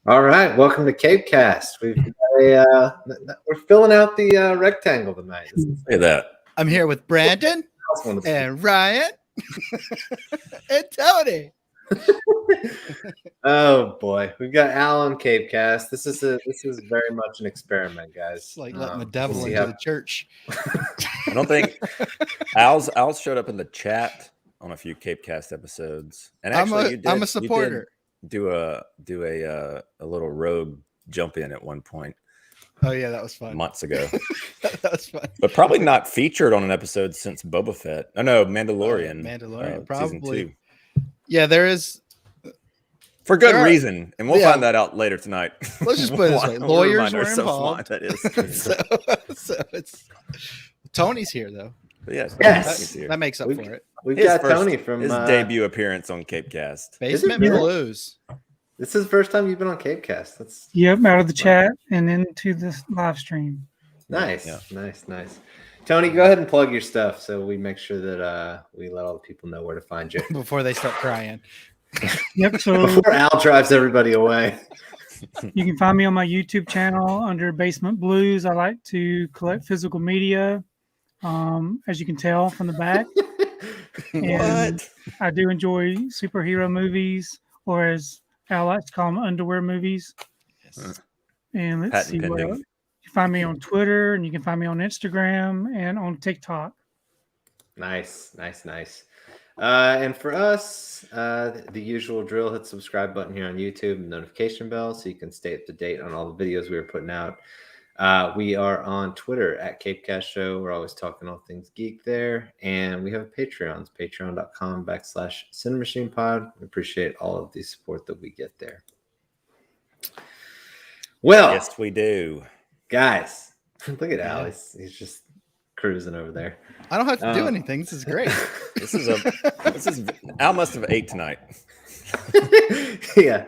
All right, welcome to CAPECAST. We're filling out the rectangle tonight. Look at that. I'm here with Brandon and Ryan and Tony. Oh boy, we've got Al on CAPECAST. This is very much an experiment, guys. It's like letting the devil into the church. I don't think Al's showed up in the chat on a few CAPECAST episodes, and actually, I'm a supporter. Do a little rogue jump in at one point. Oh yeah, that was fun. Months ago. That was fun. But probably not featured on an episode since Boba Fett. Oh no, Mandalorian. Probably. Season 2. Yeah, there is. For good reason, and we'll find that out later tonight. Let's just put it this way: lawyers were involved. That is. so it's Tony's here though. Yes, that makes up for it. We've got Tony from his debut appearance on CAPECAST. Basement Blues. This is the first time you've been on CAPECAST. Yep, out of the chat and into the live stream. Nice, nice. Tony, go ahead and plug your stuff so we make sure that we let all the people know where to find you before they start crying. Yep. So before Al drives everybody away. You can find me on my YouTube channel under Basement Blues. I like to collect physical media, as you can tell from the back. And I do enjoy superhero movies, or as Al likes to call them, underwear movies. Yes. And let's see what else. You can find me on Twitter, and you can find me on Instagram and on TikTok. Nice. And for us, the usual drill, hit the subscribe button here on YouTube and notification bell so you can stay up to date on all the videos we are putting out. We are on Twitter at CAPECAST Show. We're always talking all things geek there. And we have a Patreon. It's patreon.com/CiNEMACHiNE. We appreciate all of the support that we get there. Well, yes, we do. Guys, look at Al. He's just cruising over there. I don't have to do anything. This is great. Al must have ate tonight. Yeah,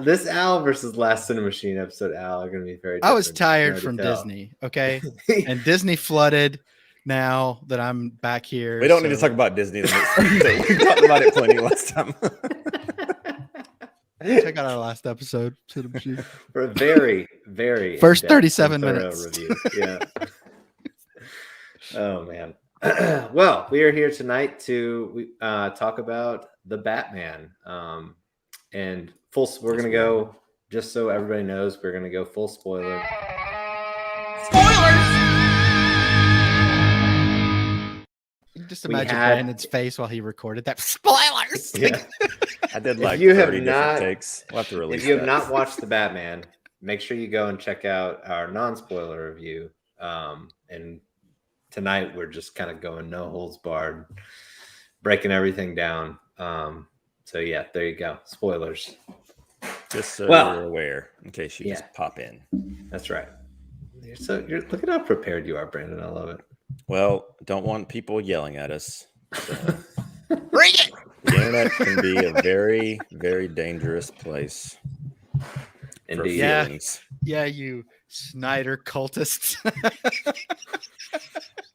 this Al versus last CiNEMAChine episode Al are going to be very different. I was tired from Disney, okay? And Disney flooded now that I'm back here. We don't need to talk about Disney. We talked about it plenty last time. Check out our last episode. For a very, very first 37 minutes. Review. Yeah. Oh, man. Well, we are here tonight to talk about the Batman. And we're going to go, just so everybody knows, we're going to go full spoiler. Spoilers! Just imagine Brandon's face while he recorded that. Spoilers! Yeah. I did like 30 different takes. We'll have to release if you have not watched the Batman, make sure you go and check out our non-spoiler review. And tonight we're just kind of going no holds barred, breaking everything down. So yeah, there you go. Spoilers. Just so you're aware, in case you just pop in. That's right. Look at how prepared you are, Brandon. I love it. Well, don't want people yelling at us. So. Bring it! The internet can be a very, very dangerous place. Indeed. Yeah, you Snyder cultists.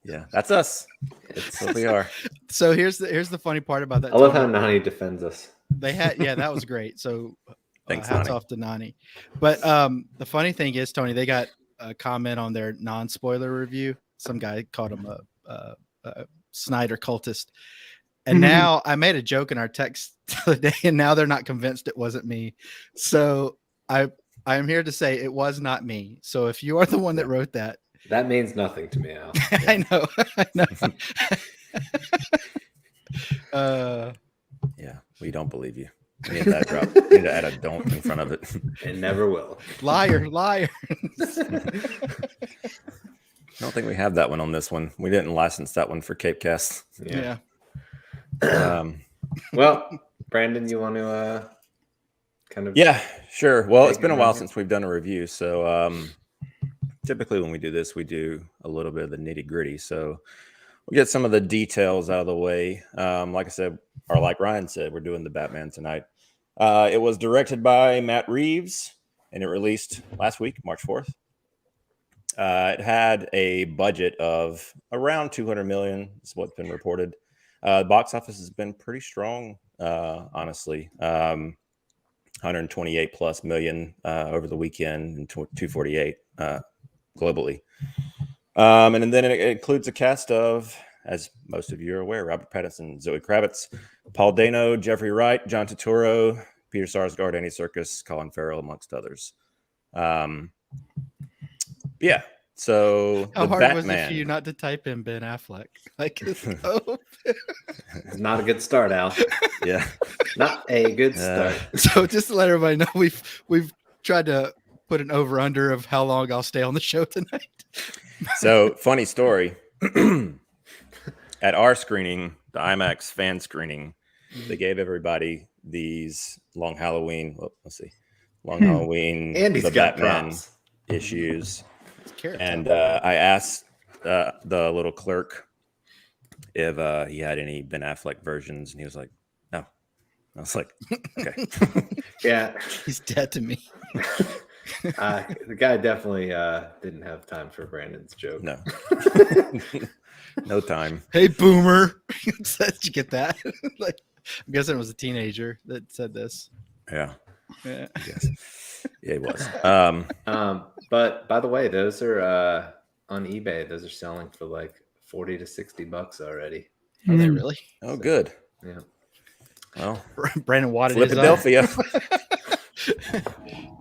Yeah, that's us. It's what we are. So here's the funny part about that. I love how Nani defends us. They had that was great. So thanks, hats Nani. off to Nani. But the funny thing is, Tony, they got a comment on their non-spoiler review. Some guy called him a Snyder cultist. And now I made a joke in our text the other day, and now they're not convinced it wasn't me. So I am here to say it was not me. So if you are the one that wrote that, that means nothing to me, Al. I know. Yeah, we don't believe you. We need that drop. We need to add a "don't" in front of it. It never will. Liar. I don't think we have that one on this one. We didn't license that one for CAPECAST. Yeah. Well, Brandon, you want to kind of? Yeah, sure. Well, it's been a while since we've done a review, so typically when we do this, we do a little bit of the nitty gritty. So we'll get some of the details out of the way. Like I said, or like Ryan said, we're doing the Batman tonight. It was directed by Matt Reeves, and it released last week, March 4th. It had a budget of around $200 million. Is what's been reported. The box office has been pretty strong, honestly. 128 plus million over the weekend, and 248 globally. And then it includes a cast of, as most of you are aware, Robert Pattinson, Zoe Kravitz, Paul Dano, Jeffrey Wright, John Turturro, Peter Sarsgaard, Andy Serkis, Colin Farrell, amongst others. Yeah. So How the hard was it Batman. for you not to type in Ben Affleck? Like, It's not a good start, Al. Yeah. Not a good start. So just to let everybody know, we've tried to put an over under of how long I'll stay on the show tonight. So funny story. At our screening, the IMAX fan screening, they gave everybody these long Halloween. Halloween. Andy's the got Batman props. issues. Carrot And Top. I asked the little clerk if he had any Ben Affleck versions, and he was like, "No." I was like, "Okay." Yeah. He's dead to me. The guy definitely didn't have time for Brandon's joke. No. No time. Hey, boomer. Did you get that? Like, I'm guessing it was a teenager that said this. Yeah. Yeah. Yes. Yeah, it was. But by the way, those are on eBay. Those are selling for like $40 to $60 already. Are they really? Oh, good. Yeah. Well, Brandon wadded his Philadelphia.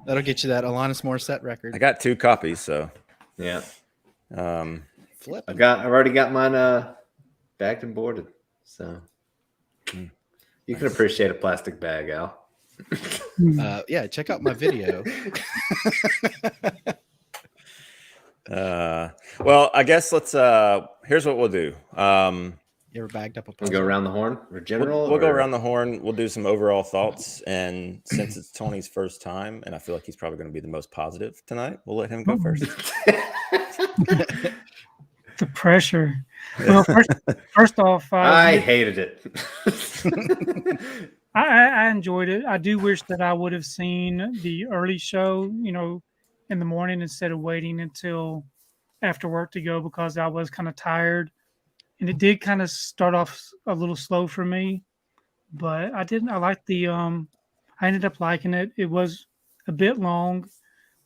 That'll get you that Alanis Morissette record. I got 2 copies, so Yeah. Flip. I've already got mine bagged and boarded. So you can appreciate a plastic bag, Al. Yeah, check out my video. Well, I guess let's here's what we'll do. You ever bagged up a We'll puzzle? go around the horn or general. We'll go around the horn. We'll do some overall thoughts, and since it's Tony's first time, and I feel like he's probably going to be the most positive tonight, we'll let him go first. The pressure. Well, first off, I hated it. I enjoyed it. I do wish that I would have seen the early show, in the morning instead of waiting until after work to go, because I was kind of tired. And it did kind of start off a little slow for me, but I liked I ended up liking it. It was a bit long,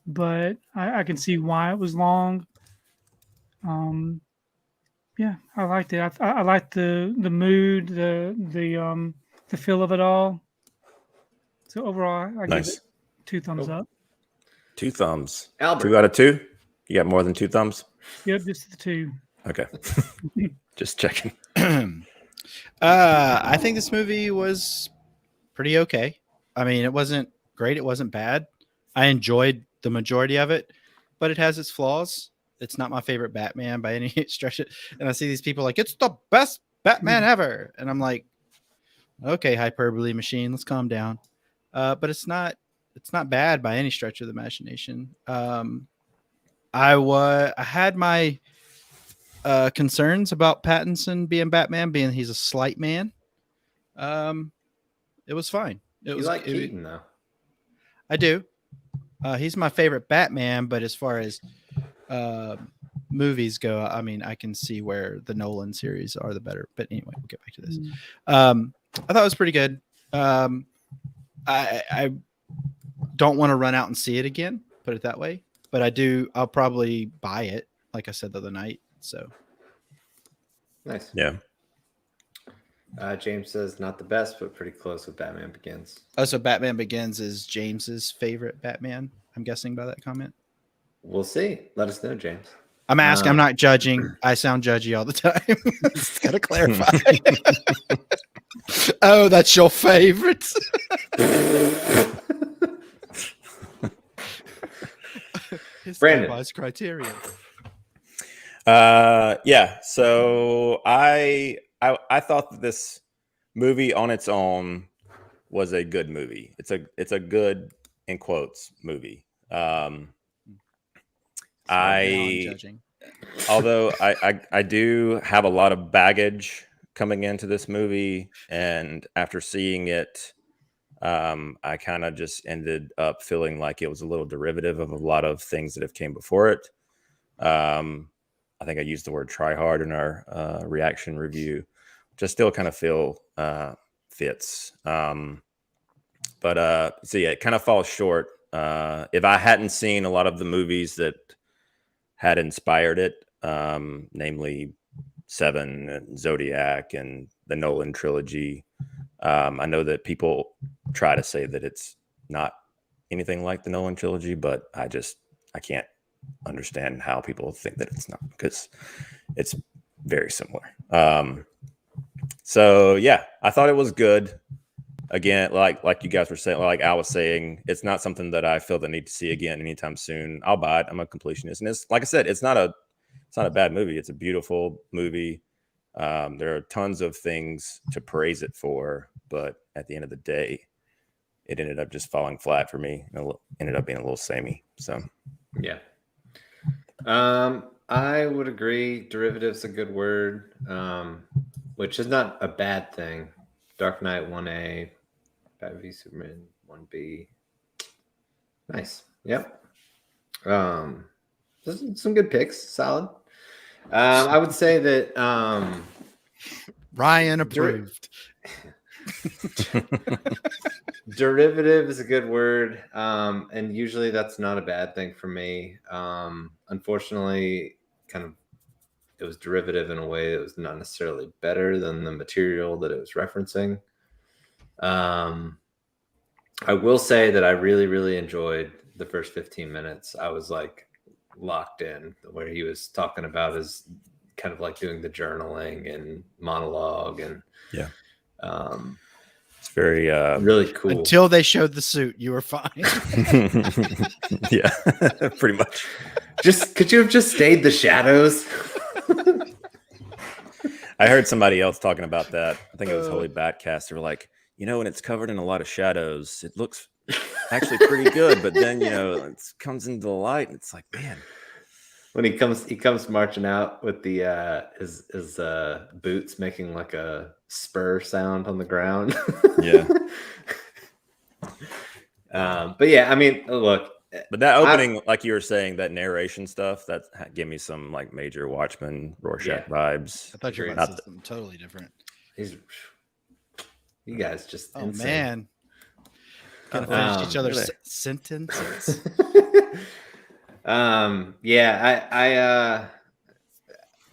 but I can see why it was long. Yeah, I liked it. I liked the mood, the feel of it all. So overall, I give it 2 thumbs up. 2 thumbs. Albert. 2 out of 2? You got more than 2 thumbs? Yep, just the 2. Okay. Just checking. I think this movie was pretty okay. I mean, it wasn't great. It wasn't bad. I enjoyed the majority of it, but it has its flaws. It's not my favorite Batman by any stretch. And I see these people like, it's the best Batman ever. And I'm like, okay, hyperbole machine, let's calm down. But it's not bad by any stretch of the imagination. I had my concerns about Pattinson being Batman, being he's a slight man. It was fine. You like Keaton, though. I do. He's my favorite Batman, but as far as movies go, I mean, I can see where the Nolan series are the better. But anyway, we'll get back to this. I thought it was pretty good. I don't want to run out and see it again, put it that way. But I'll probably buy it, like I said the other night. So Nice. Yeah. James says not the best, but pretty close with Batman Begins. Oh, so Batman Begins is James's favorite Batman, I'm guessing by that comment. We'll see. Let us know, James. I'm asking. I'm not judging. I sound judgy all the time. Just gotta clarify. Oh, that's your favorite. Brandon. Criteria. Yeah. So I thought that this movie on its own was a good movie. It's a good, in quotes, movie. Although I do have a lot of baggage coming into this movie, and after seeing it, I kind of just ended up feeling like it was a little derivative of a lot of things that have came before it. I think I used the word try hard in our reaction review, which I still kind of feel fits. But so yeah, it kind of falls short. If I hadn't seen a lot of the movies that had inspired it, namely Seven and Zodiac and the Nolan trilogy, I know that people try to say that it's not anything like the Nolan trilogy, but I can't understand how people think that it's not, because it's very similar. So yeah, I thought it was good. Again, like you guys were saying, like I was saying, it's not something that I feel the need to see again anytime soon. I'll buy it. I'm a completionist, and it's like I said, it's not a bad movie. It's a beautiful movie. There are tons of things to praise it for, but at the end of the day, it ended up just falling flat for me. It ended up being a little samey. So yeah. I would agree. Derivative's a good word, which is not a bad thing. Dark Knight 1A, Batman v Superman 1B. Nice. Yep. Some good picks. Solid. I would say that Ryan approved. Derivative is a good word, and usually that's not a bad thing for me. Unfortunately, it was derivative in a way that was not necessarily better than the material that it was referencing. I will say that I really, really enjoyed the first 15 minutes. I was like locked in, where he was talking about his kind of like doing the journaling and monologue, and yeah, it's very really cool. Until they showed the suit, you were fine. Yeah, pretty much. Could you have just stayed the shadows? I heard somebody else talking about that. I think it was Holy Batcast. They were like, when it's covered in a lot of shadows, it looks actually pretty good. But then, it comes into the light, and it's like, man. When he comes marching out with the his boots making like a spur sound on the ground. Yeah. But yeah, I mean, look. But that opening, like you were saying, that narration stuff, that gave me some like major Watchmen, Rorschach vibes. I thought you were about to say something totally different. You guys just insane. Man. Gotta finish each other's sentences. Yeah,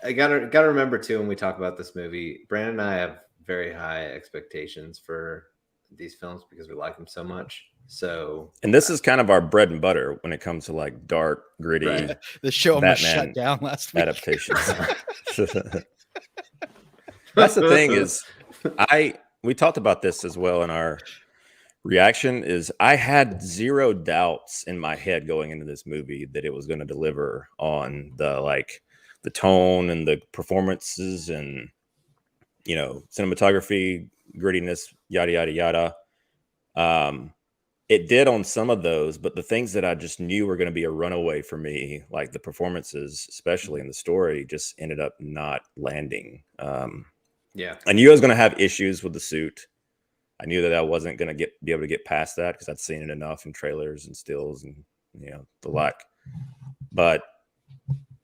I gotta remember too, when we talk about this movie, Brandon and I have very high expectations for these films because we like them so much. So, and this is kind of our bread and butter when it comes to like dark, gritty. Right. The show almost shut down last week. Adaptations. That's the thing is, we talked about this as well in our reaction. Is I had zero doubts in my head going into this movie that it was going to deliver on the tone and the performances and cinematography, grittiness, yada yada yada. It did on some of those, but the things that I just knew were going to be a runaway for me, like the performances, especially in the story, just ended up not landing. Yeah, I knew I was going to have issues with the suit. I knew that I wasn't going to be able to get past that because I'd seen it enough in trailers and stills and the like. But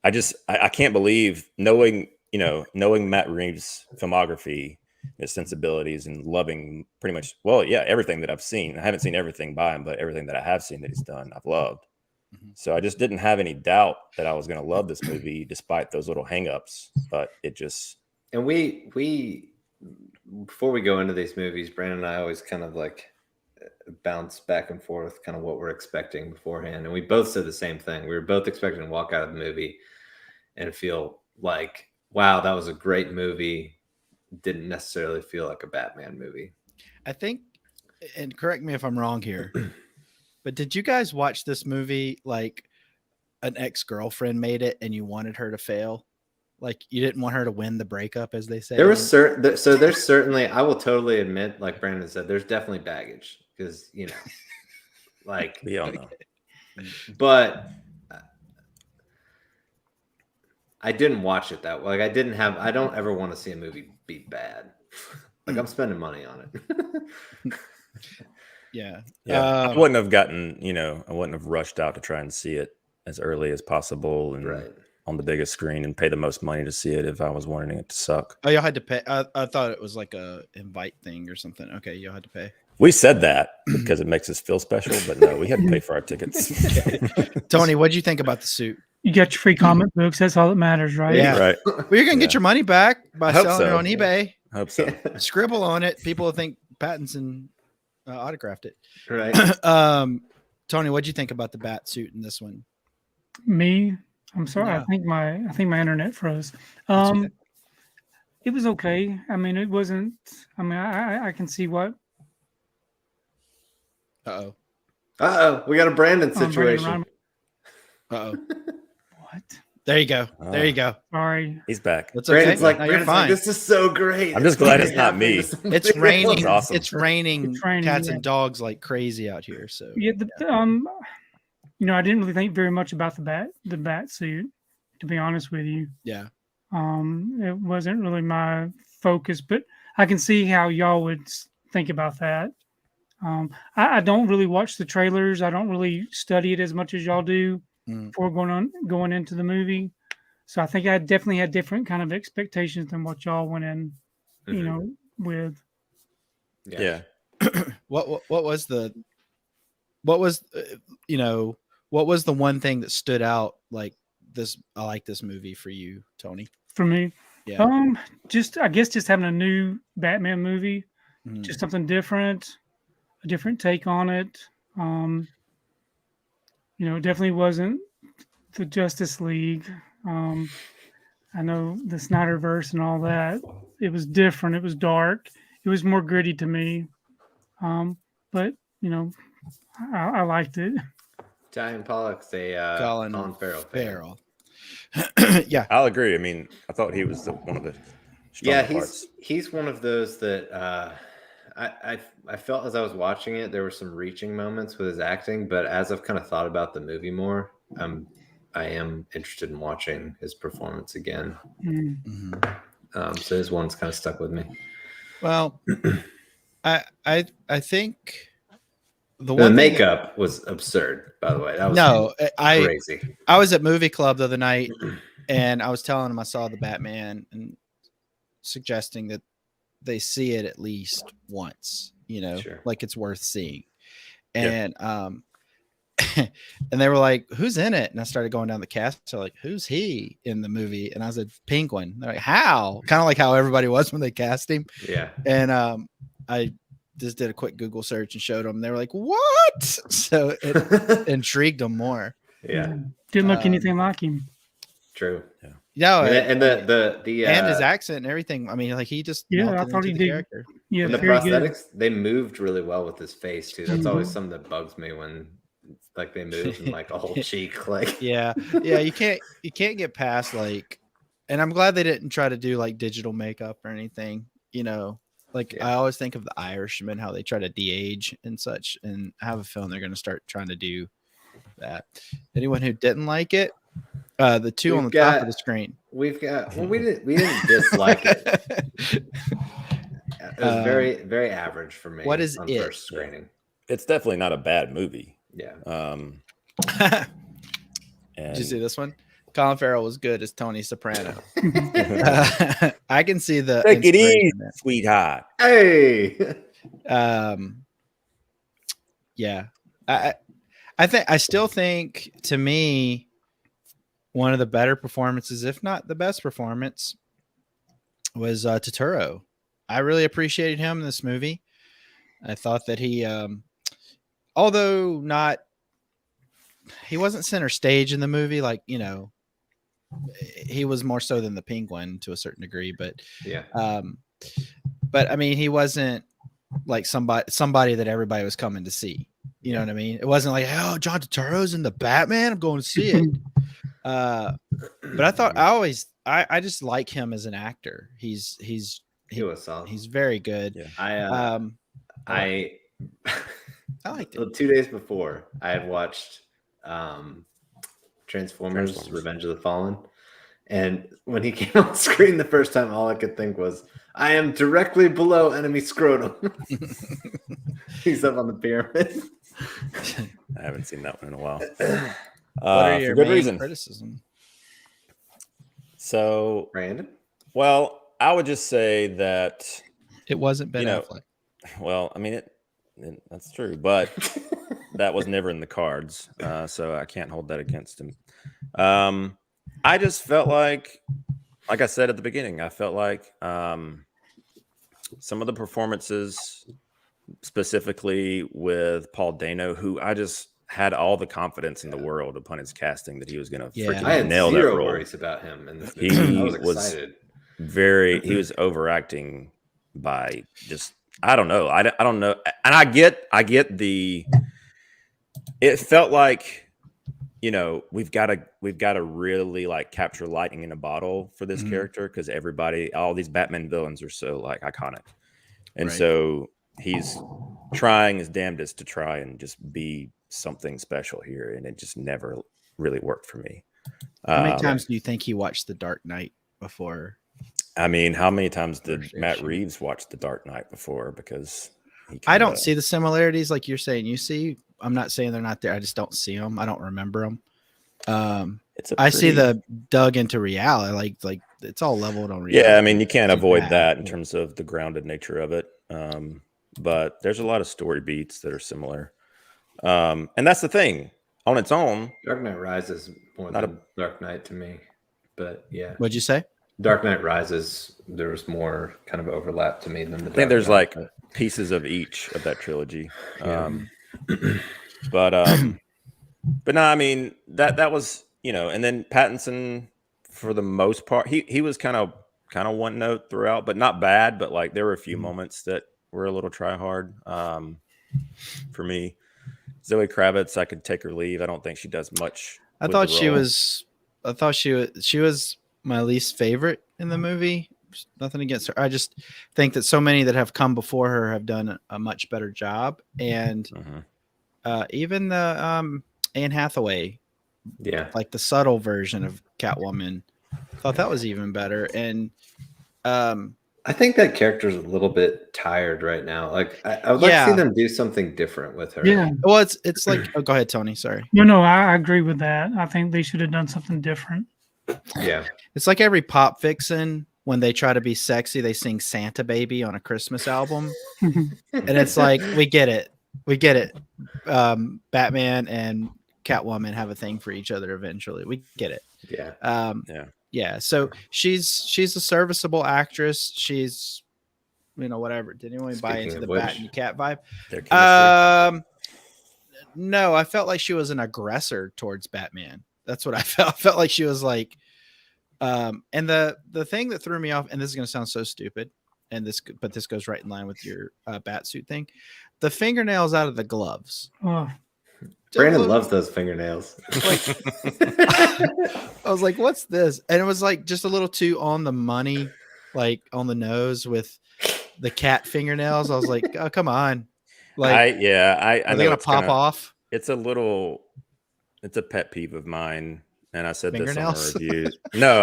I can't believe knowing Matt Reeves' filmography, his sensibilities, and loving pretty much everything that I've seen. I haven't seen everything by him, but everything that I have seen that he's done, I've loved. Mm-hmm. So I just didn't have any doubt that I was going to love this movie despite those little hangups. But it just we before we go into these movies, Brandon and I always kind of like bounce back and forth, kind of what we're expecting beforehand, and we both said the same thing. We were both expecting to walk out of the movie and feel like, wow, that was a great movie. Didn't necessarily feel like a Batman movie. I think, and correct me if I'm wrong here, but did you guys watch this movie like an ex-girlfriend made it and you wanted her to fail? Like you didn't want her to win the breakup, as they say. There was there's certainly, I will totally admit, like Brandon said, there's definitely baggage because like we all know. But I didn't watch it that way. Like I don't ever want to see a movie be bad. Like I'm spending money on it. Yeah. I wouldn't have gotten, I wouldn't have rushed out to try and see it as early as possible and on the biggest screen and pay the most money to see it if I was wanting it to suck. Oh, y'all had to pay. I thought it was like a invite thing or something. Okay, y'all had to pay. We said that because it makes us feel special, but no, we had to pay for our tickets. Tony, what'd you think about the suit? You got your free comic books. That's all that matters, right? Yeah. Right. Well, you're gonna get your money back by I hope selling it so. on eBay. I hope so. Scribble on it. People will think Pattinson autographed it. Right. Tony, what'd you think about the bat suit in this one? Me, I'm sorry. No. I think my internet froze. okay. It was okay. I mean, it wasn't. I mean, I can see what. Uh-oh. We got a Brandon Brandon situation. Ryan- Uh-oh. What? There you go. There you go. Sorry. He's back. That's okay. Brandon's like, No, you're Brandon's like, fine. this is so great. I'm just glad it's not me. It's raining. That's awesome. It's raining. It's raining, Cats yeah. and dogs like crazy out here. So Yeah. I didn't really think very much about the bat suit, to be honest with you. yeah. It wasn't really my focus, but I can see how y'all would think about that. I don't really watch the trailers. I don't really study it as much as y'all do before going into the movie. So I think I definitely had different kind of expectations than what y'all went in, with. Yeah. What was the one thing that stood out like this? I like this movie for you, Tony. For me, Yeah. I guess just having a new Batman movie, just something different, a different take on it. It definitely wasn't the Justice League. I know the Snyderverse and all that. It was different. It was dark. It was more gritty to me. But I liked it. Giant Pollock's a Colin Farrell fan. Yeah. I'll agree. I mean, I thought he was one of the stronger parts. He's one of those that I felt as I was watching it, there were some reaching moments with his acting, but as I've kind of thought about the movie more, I am interested in watching his performance again. So his one's kind of stuck with me. Well, I think the makeup was absurd, by the way. That was crazy. I was at movie club the other night and I was telling them I saw the Batman and suggesting that they see it at least once, Sure. like it's worth seeing. And and they were like, who's in it? And I started going down the cast. So like, who's he in the movie? And I said, Penguin. They're like, how? Kind of like how everybody was when they cast him. Yeah. And I just did a quick Google search and showed them. They were like, what? So it intrigued them more. Yeah. Didn't look anything like him. True. Yeah. No, and the and his accent and everything. I mean, like he just I thought he did. Character. Yeah, and the prosthetics, they moved really well with his face too. That's always something that bugs me when like they move and like a whole cheek. Like yeah. You can't get past like, and I'm glad they didn't try to do like digital makeup or anything. I always think of The Irishman, how they try to de-age and such, and I have a feeling they're going to start trying to do that. Anyone who didn't like it, the two on the top of the screen. We didn't dislike it. It was very, very average for me. What is on it? First screening. It's definitely not a bad movie. Yeah. Did you see this one? Colin Farrell was good as Tony Soprano. I can see the take it easy, inspiration there. sweetheart. Hey. Yeah. I still think, to me, one of the better performances, if not the best performance, was Turturro. I really appreciated him in this movie. I thought that he, although he wasn't center stage in the movie, like, he was more so than the Penguin to a certain degree, but yeah. But I mean, he wasn't like somebody that everybody was coming to see. You know what I mean? It wasn't like, oh, John Turturro's in the Batman, I'm going to see it. But I thought I just like him as an actor. He was solid. He's very good. Yeah. I liked it. 2 days before I had watched Transformers: Revenge of the Fallen, and when he came on screen the first time, all I could think was, I am directly below enemy scrotum. He's up on the pyramid. I haven't seen that one in a while. What are your for good main reason. criticism? So, Brandon? well, I would just say that It wasn't Ben You know, Affleck. well, I mean, That's true, but that was never in the cards, so I can't hold that against him. I just felt like I said at the beginning, I felt like some of the performances, specifically with Paul Dano, who I just had all the confidence in the world upon his casting that he was going to I freaking had nail that zero role. worries about him in this movie. I was excited. He was overacting by just, I don't know. I don't know. And I get it felt like, we've got to really like capture lightning in a bottle for this character, because all these Batman villains are so like iconic. And so he's trying his damnedest to try and just be something special here. And it just never really worked for me. How many times do you think he watched The Dark Knight before? I mean, how many times did Matt Reeves watch The Dark Knight before? Because I don't see the similarities like you're saying you see. I'm not saying they're not there. I just don't see them. I don't remember them. I see the dug into reality. Like it's all leveled on reality. Yeah, I mean, you can't avoid that in terms of the grounded nature of it. But there's a lot of story beats that are similar. And that's the thing. On its own, Dark Knight Rises more than Dark Knight to me. But yeah. What'd you say? Dark Knight Rises, there was more kind of overlap to me than the Dark I think there's Knight, like pieces of each of that trilogy. Yeah. But no, I mean, that was, and then Pattinson, for the most part, he was kind of one note throughout, but not bad. But like there were a few moments that were a little try hard for me. Zoe Kravitz, I could take her leave. I don't think she does much. I thought she was my least favorite in the movie. Nothing against her. I just think that so many that have come before her have done a much better job. And even the Anne Hathaway, like the subtle version of Catwoman, thought that was even better. And I think that character's a little bit tired right now. Like I would like to see them do something different with her. Yeah. Well, it's like, oh, go ahead, Tony. Sorry. No, I agree with that. I think they should have done something different. Yeah. It's like every pop vixen, when they try to be sexy, they sing Santa Baby on a Christmas album. And it's like, we get it. Batman and Catwoman have a thing for each other eventually. We get it. Yeah. Yeah. So she's a serviceable actress. She's, whatever. Did anyone buy into the Bat and Cat vibe? No, I felt like she was an aggressor towards Batman. That's what I felt. I felt like she was like, and the thing that threw me off, and this is going to sound so stupid, but this goes right in line with your bat suit thing. The fingernails out of the gloves. Oh. Brandon loves those fingernails. I was like, what's this? And it was like just a little too on the money, like on the nose with the cat fingernails. I was like, oh, come on. Like, I know they're gonna pop off. It's a pet peeve of mine. And I said this on Fingernails? the review. No,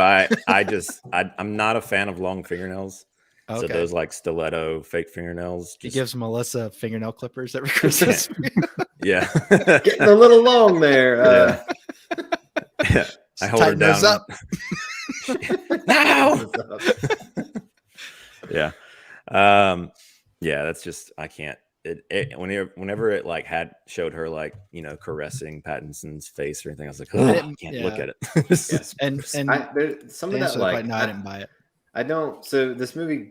I'm not a fan of long fingernails. Okay. So those like stiletto fake fingernails. He gives Melissa fingernail clippers every Christmas. Yeah. Getting a little long there. Yeah. I hold her down. Up. No. Yeah. Yeah, that's just, I can't. Whenever it like showed her like caressing Pattinson's face or anything, I was like, oh, I can't look at it. and some of that like no, I didn't buy it. I don't. So this movie,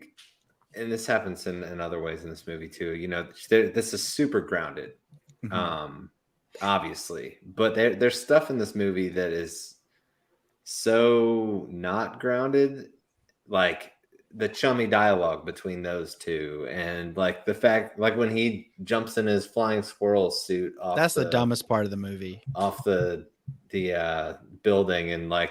and this happens in other ways in this movie too. This is super grounded, obviously, but there's stuff in this movie that is so not grounded, like the chummy dialogue between those two, and like the fact, like when he jumps in his flying squirrel suit off. That's the dumbest part of the movie. Off the building and like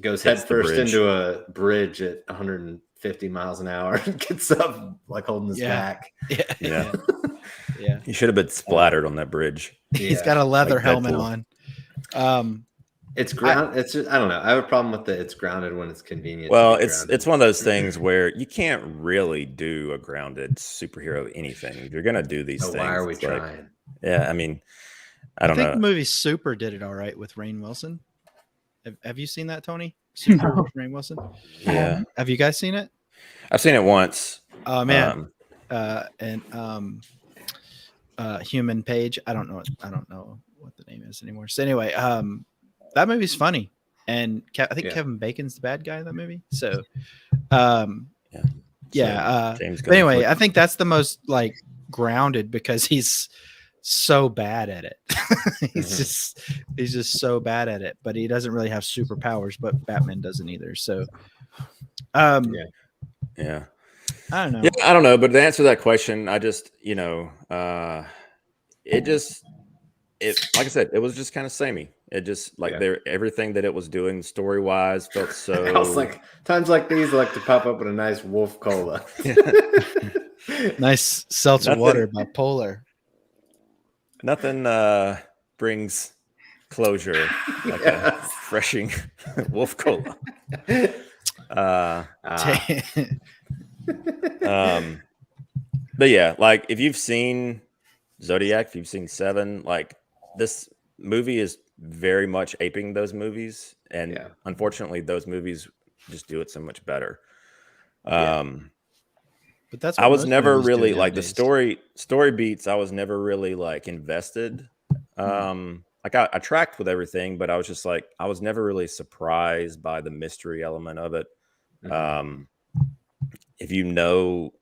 goes headfirst into a bridge at 150 miles an hour and gets up like holding his back. Yeah. Yeah. He should have been splattered on that bridge. He's got a leather helmet on. It's grounded. It's just, I don't know. I have a problem with it's grounded when it's convenient. Well, it's one of those things where you can't really do a grounded superhero anything. If you're gonna do these things, why are we trying? Like, yeah, I mean, I don't know. I think the movie Super did it all right with Rainn Wilson. Have you seen that, Tony? Super with Rainn Wilson? Yeah. Have you guys seen it? I've seen it once. Oh man. human page. I don't know what the name is anymore. So anyway, that movie's funny, and I think Kevin Bacon's the bad guy in that movie. So James but anyway, I think that's the most like grounded because he's so bad at it. he's just so bad at it, but he doesn't really have superpowers, but Batman doesn't either. So yeah. I don't know. Yeah, I don't know, but to answer that question, I just, like I said, it was just kind of samey. It just like everything that it was doing story wise felt so. I was like, times like these, I like to pop up with a nice Wolf Cola. Nice seltzer water by Polar. Nothing brings closure like a refreshing Wolf Cola. But yeah, like if you've seen Zodiac, if you've seen Seven, like this movie is very much aping those movies, and unfortunately, those movies just do it so much better. But that's I was never really like the story beats. I was never really like invested. Like I tracked with everything, but I was just like I was never really surprised by the mystery element of it. If I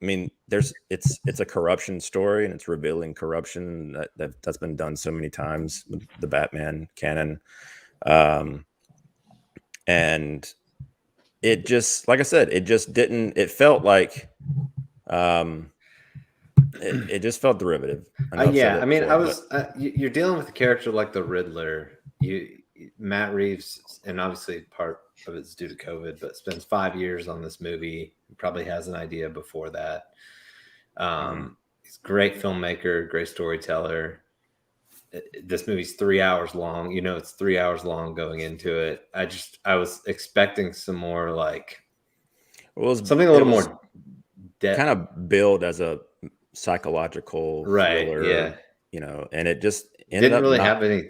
mean, it's a corruption story, and it's revealing corruption that's been done so many times with the Batman canon, and it just, like I said, it just didn't. It felt like. It just felt derivative. I mean, you're dealing with a character like the Riddler. Matt Reeves, and obviously part of it's due to COVID, but spends 5 years on this movie. He probably has an idea before that. He's a great filmmaker, great storyteller. This movie's 3 hours long. It's 3 hours long going into it. I was expecting some more like something a little more kind of billed as a psychological thriller, and it just didn't really have any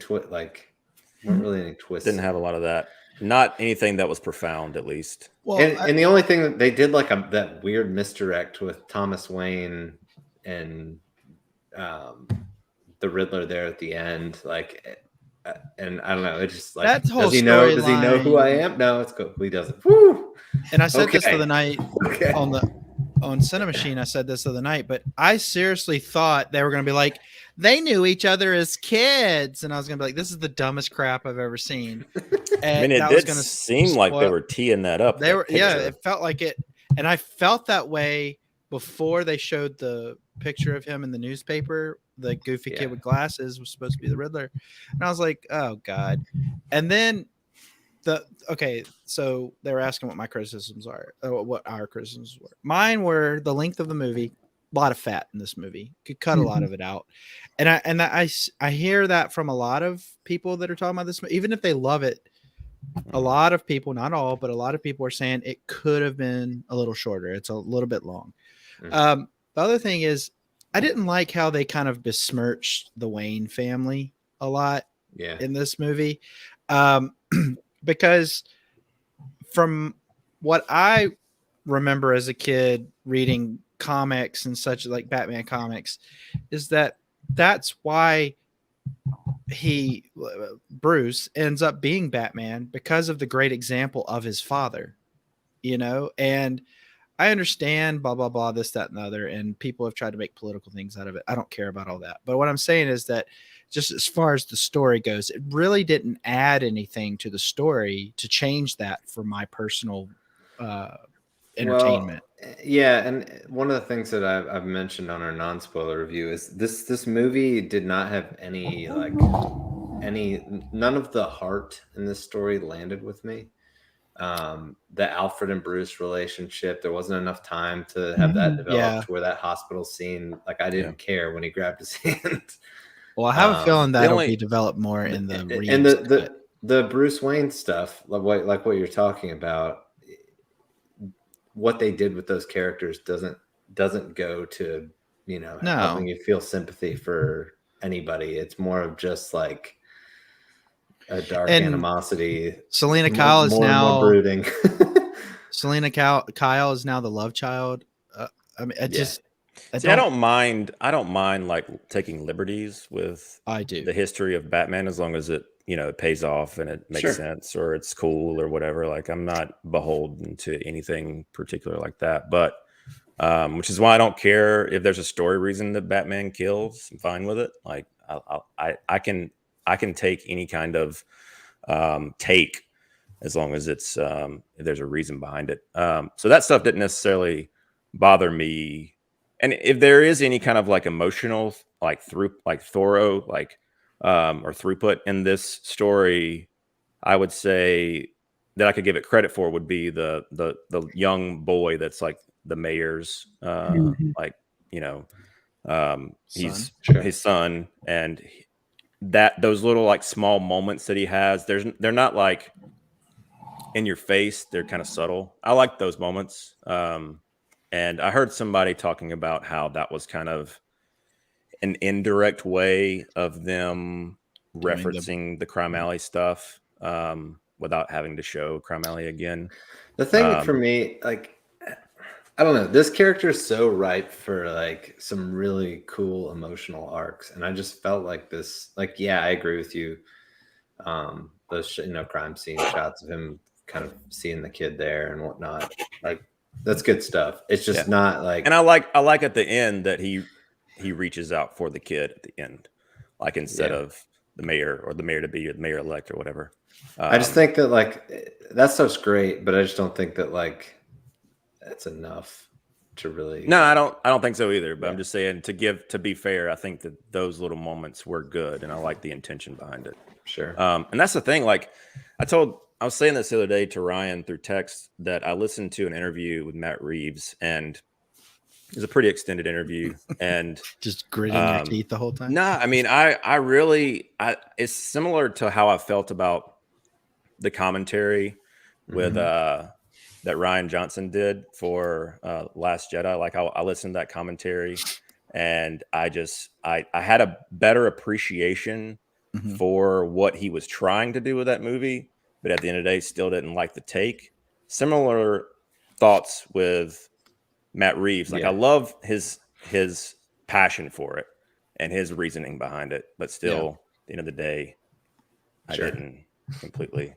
weren't really any twists. Didn't have a lot of that. Not anything that was profound, at least. Well, and the only thing that they did that weird misdirect with Thomas Wayne and the Riddler there at the end, and I don't know, it's just like that whole does he know who I am? No, it's cool. He doesn't. Woo! And I said this the other night on CiNEMACHiNE. I said this the other night, but I seriously thought they were going to be like, they knew each other as kids, and I was going to be like, this is the dumbest crap I've ever seen. And it did seem like they were teeing that up. They were, it felt like it, and I felt that way before they showed the picture of him in the newspaper. The goofy kid with glasses was supposed to be the Riddler, and I was like, oh god. And then so they were asking what my criticisms are, what our criticisms were. Mine were the length of the movie. A lot of fat in this movie. Could cut a lot of it out, and I hear that from a lot of people that are talking about this. Even if they love it, a lot of people, not all, but a lot of people are saying it could have been a little shorter. It's a little bit long. The other thing is, I didn't like how they kind of besmirched the Wayne family a lot in this movie. Because from what I remember as a kid reading comics and such, like Batman comics, is that's why Bruce ends up being Batman, because of the great example of his father, and I understand blah, blah, blah, this, that, and the other. And people have tried to make political things out of it. I don't care about all that. But what I'm saying is that just as far as the story goes, it really didn't add anything to the story to change that for my personal entertainment. Well, and one of the things that I've mentioned on our non-spoiler review is this movie did not have any none of the heart in this story landed with me. The Alfred and Bruce relationship, there wasn't enough time to have that developed where that hospital scene, like I didn't care when he grabbed his hand. Well, I have a feeling that'll be developed more in the Reeves, and the Bruce Wayne stuff, like what you're talking about, what they did with those characters doesn't go to helping you feel sympathy for anybody. It's more of just like a dark animosity. Selena Kyle is now more brooding. Selena Kyle is now the love child. I mean, See, I don't mind like taking liberties with I do. the history of Batman as long as it, it pays off and it makes sense or it's cool or whatever. Like I'm not beholden to anything particular like that. But which is why I don't care if there's a story reason that Batman kills. I'm fine with it. Like I can take any kind of take as long as it's if there's a reason behind it. So that stuff didn't necessarily bother me. And if there is any kind of like emotional, or throughput in this story, I would say that I could give it credit for would be the young boy that's like the mayor's he's his son, and those little like small moments that he has, they're not like in your face, they're kind of subtle. I like those moments. And I heard somebody talking about how that was kind of an indirect way of them referencing the Crime Alley stuff without having to show Crime Alley again. The thing for me, like, I don't know, this character is so ripe for like some really cool emotional arcs. And I just felt like this, like, yeah, I agree with you. Those, crime scene shots of him kind of seeing the kid there and whatnot. Like, that's good stuff. It's just not like, and I like at the end that he reaches out for the kid at the end, like instead of the mayor or the mayor to be or the mayor elect or whatever. I just think that like that stuff's great, but I just don't think that like that's enough to really. No, I don't think so either. But I'm just saying to be fair, I think that those little moments were good, and I like the intention behind it. Sure. And that's the thing. Like I was saying this the other day to Ryan through text that I listened to an interview with Matt Reeves, and it was a pretty extended interview, and just gritting your teeth the whole time. No, I mean, I really it's similar to how I felt about the commentary with that Ryan Johnson did for Last Jedi. Like I listened to that commentary, and I had a better appreciation for what he was trying to do with that movie. But at the end of the day, still didn't like the take. Similar thoughts with Matt Reeves. Like I love his passion for it and his reasoning behind it. But still, at the end of the day, I didn't completely.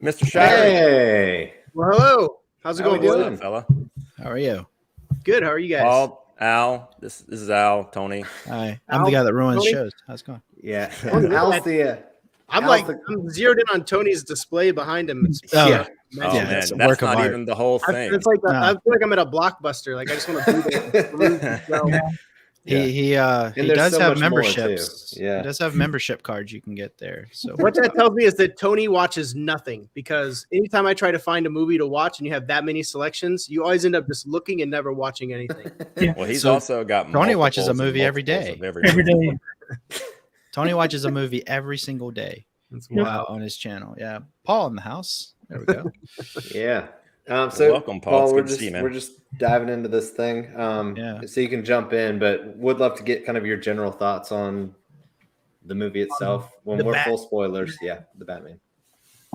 Mr. Shire. Hey. Well, hello. How's it going, What's up, fella? How are you? Good. How are you guys? Al. This is Al. Tony. Hi. I'm the guy that ruins shows. How's it going? Yeah. Al's the. I'm zeroed in on Tony's display behind him. It's, man, it's a that's work of not art. even the whole thing. It's like I feel like I'm at a Blockbuster. Like I just want to do He does so have much more, memberships. too. Yeah. He does have membership cards you can get there. So What that tells me is that Tony watches nothing, because anytime I try to find a movie to watch and you have that many selections, you always end up just looking and never watching anything. Well, he's also got Tony watches a multiples and movie every multiples day. of Every day. Tony watches a movie every single day. That's On his channel. Yeah. Paul in the house. There we go. Yeah. So welcome, Paul. It's we're good to see you, man. We're just diving into this thing. So you can jump in, but would love to get kind of your general thoughts on the movie itself. When we're full spoilers, the Batman.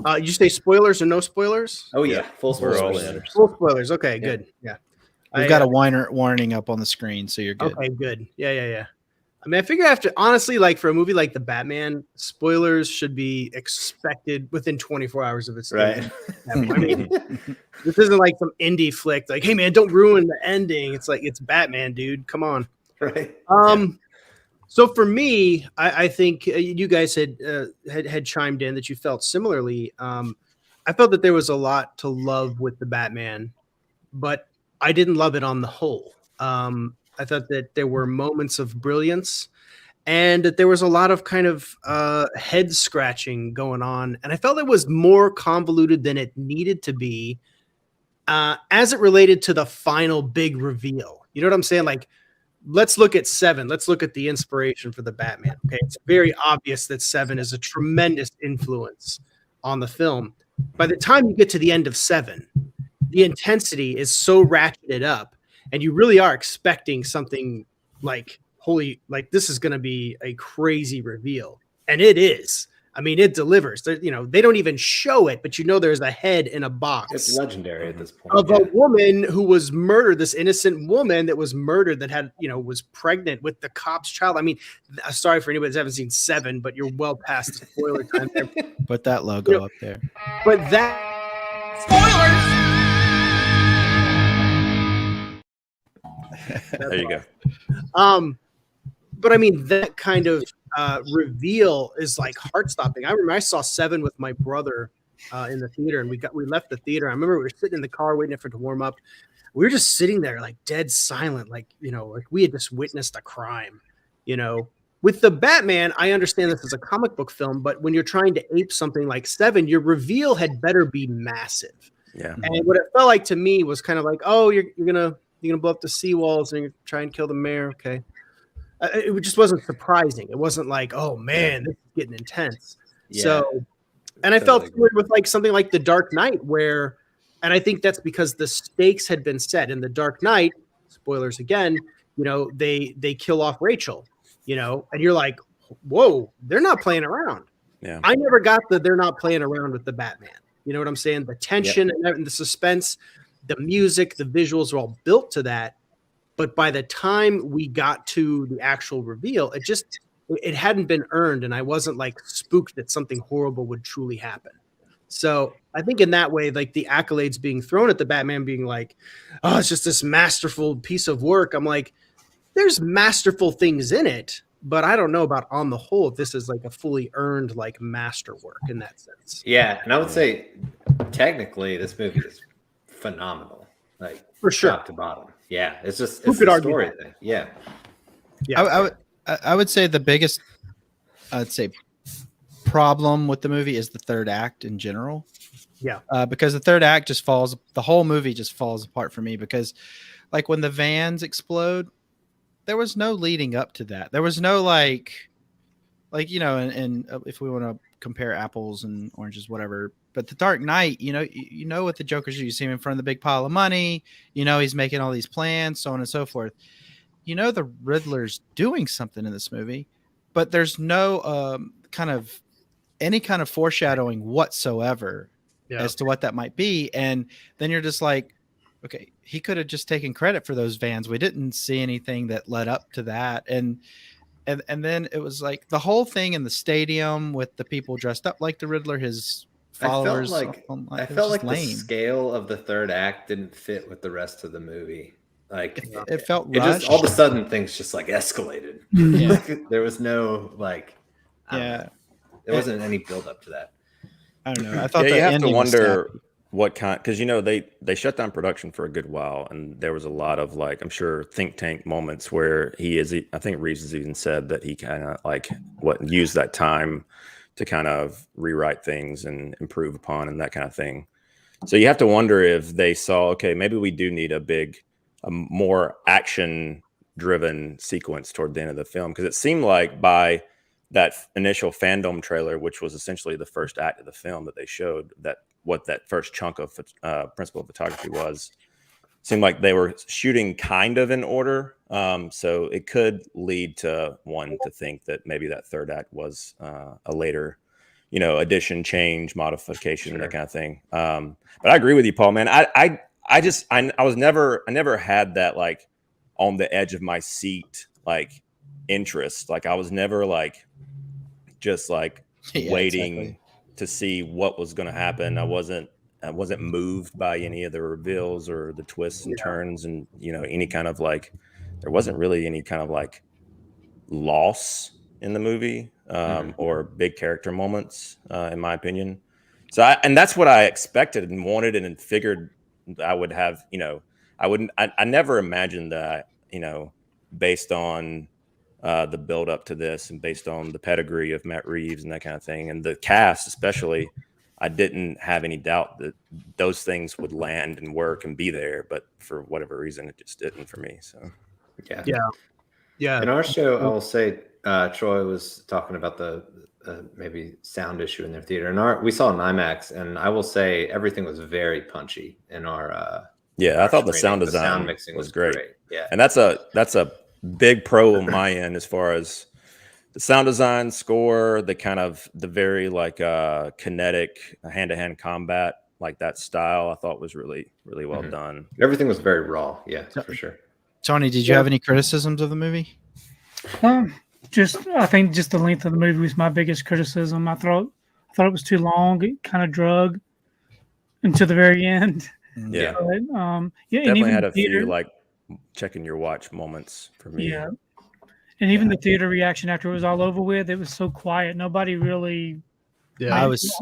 Did you say spoilers or no spoilers? Oh yeah, full We're all spoilers. in. Full spoilers. Okay, good. Yeah. We've got a warning up on the screen, so you're good. Okay, good. Yeah. I mean, I figure after, honestly, like for a movie like The Batman, spoilers should be expected within 24 hours of its Right. I mean, this isn't like some indie flick. Like, hey man, don't ruin the ending. It's like, it's Batman, dude. Come on. Right. So for me, I think you guys had chimed in that you felt similarly. I felt that there was a lot to love with The Batman, but I didn't love it on the whole. I thought that there were moments of brilliance and that there was a lot of kind of head scratching going on. And I felt it was more convoluted than it needed to be as it related to the final big reveal. You know what I'm saying? Like, let's look at 7. Let's look at the inspiration for the Batman. Okay. It's very obvious that 7 is a tremendous influence on the film. By the time you get to the end of 7, the intensity is so ratcheted up, and you really are expecting something like, holy, like this is going to be a crazy reveal. And it is. I mean, it delivers. You know, they don't even show it, but you know there's a head in a box. It's legendary at this point. Of a woman who was murdered, this innocent woman that was murdered that had, you know, was pregnant with the cop's child. I mean, sorry for anybody that hasn't seen Seven, but you're well past the spoiler time there. Put that logo up there. But that There you go. But I mean, that kind of reveal is like heart stopping. I remember I saw Seven with my brother in the theater, and we left the theater. I remember we were sitting in the car waiting for it to warm up. We were just sitting there like dead silent, like, you know, like we had just witnessed a crime. You know, with the Batman, I understand this is a comic book film, but when you're trying to ape something like Seven, your reveal had better be massive. Yeah. And what it felt like to me was kind of like, oh, you're gonna blow up the seawalls and you're trying to kill the mayor. Okay. It just wasn't surprising. It wasn't like, oh man, this is getting intense. Yeah. So, and I felt weird with like something like The Dark Knight, where, and I think that's because the stakes had been set. In The Dark Knight, spoilers again, you know, they kill off Rachel, you know, and you're like, whoa, they're not playing around. Yeah. I never got that they're not playing around with the Batman. You know what I'm saying? The tension and the suspense, the music, the visuals are all built to that. But by the time we got to the actual reveal, it hadn't been earned. And I wasn't like spooked that something horrible would truly happen. So I think in that way, like the accolades being thrown at the Batman being like, oh, it's just this masterful piece of work. I'm like, there's masterful things in it, but I don't know about on the whole, if this is like a fully earned, like masterwork in that sense. Yeah. And I would say technically this movie is phenomenal. Like For sure. top to bottom. Yeah. It's just, Who it's could the argue story that? thing. Yeah. Yeah. I would say the biggest, I'd say, problem with the movie is the third act in general. Yeah. Because the third act just falls, the whole movie just falls apart for me because like when the vans explode, there was no leading up to that. There was no like, you know, and if we want to compare apples and oranges, whatever, but The Dark Knight, you know what the Joker's do. You see him in front of the big pile of money, you know, he's making all these plans, so on and so forth. You know, the Riddler's doing something in this movie, but there's no any kind of foreshadowing whatsoever as to what that might be. And then you're just like, okay, he could have just taken credit for those vans. We didn't see anything that led up to that. And then it was like the whole thing in the stadium with the people dressed up like the Riddler, his followers. I felt like the scale of the third act didn't fit with the rest of the movie. Like it felt it rushed. just all of a sudden things just like escalated. Yeah. Like, there was no like there wasn't any build up to that. I don't know. I thought you have to ending was wonder what kind, because you know they shut down production for a good while, and there was a lot of like, I'm sure, think tank moments where I think Reeves has even said that he kind of like used that time to kind of rewrite things and improve upon and that kind of thing. So you have to wonder if they saw, okay, maybe we do need a more action driven sequence toward the end of the film, because it seemed like by that initial fandom trailer, which was essentially the first act of the film that they showed, that what that first chunk of principal photography was, seemed like they were shooting kind of in order. So it could lead to one to think that maybe that third act was a later, you know, addition, change, modification, that kind of thing. But I agree with you, Paul, man. I never had that like on the edge of my seat, like interest. Like I was never like, just like waiting to see what was going to happen. I wasn't moved by any of the reveals or the twists and turns, and you know, any kind of like, there wasn't really any kind of like loss in the movie or big character moments, in my opinion. So and that's what I expected and wanted and figured I would have. You know, I never imagined that, you know, based on the build up to this and based on the pedigree of Matt Reeves and that kind of thing, and the cast especially, I didn't have any doubt that those things would land and work and be there. But for whatever reason, it just didn't for me. So yeah. In our show, I will say, Troy was talking about the maybe sound issue in their theater, and we saw an IMAX, and I will say everything was very punchy in our. I thought the sound design, sound mixing was great. Yeah, and that's a big pro on my end as far as the sound design, score, the very like kinetic hand-to-hand combat, like that style, I thought was really, really well done. Everything was very raw. Yeah, for sure. Tony, did you have any criticisms of the movie? I think just the length of the movie was my biggest criticism. I thought it was too long. It kind of drug until the very end. Yeah. But, definitely had a few like checking your watch moments for me. Yeah. And even the theater reaction after it was all over with, it was so quiet. Nobody really. Yeah,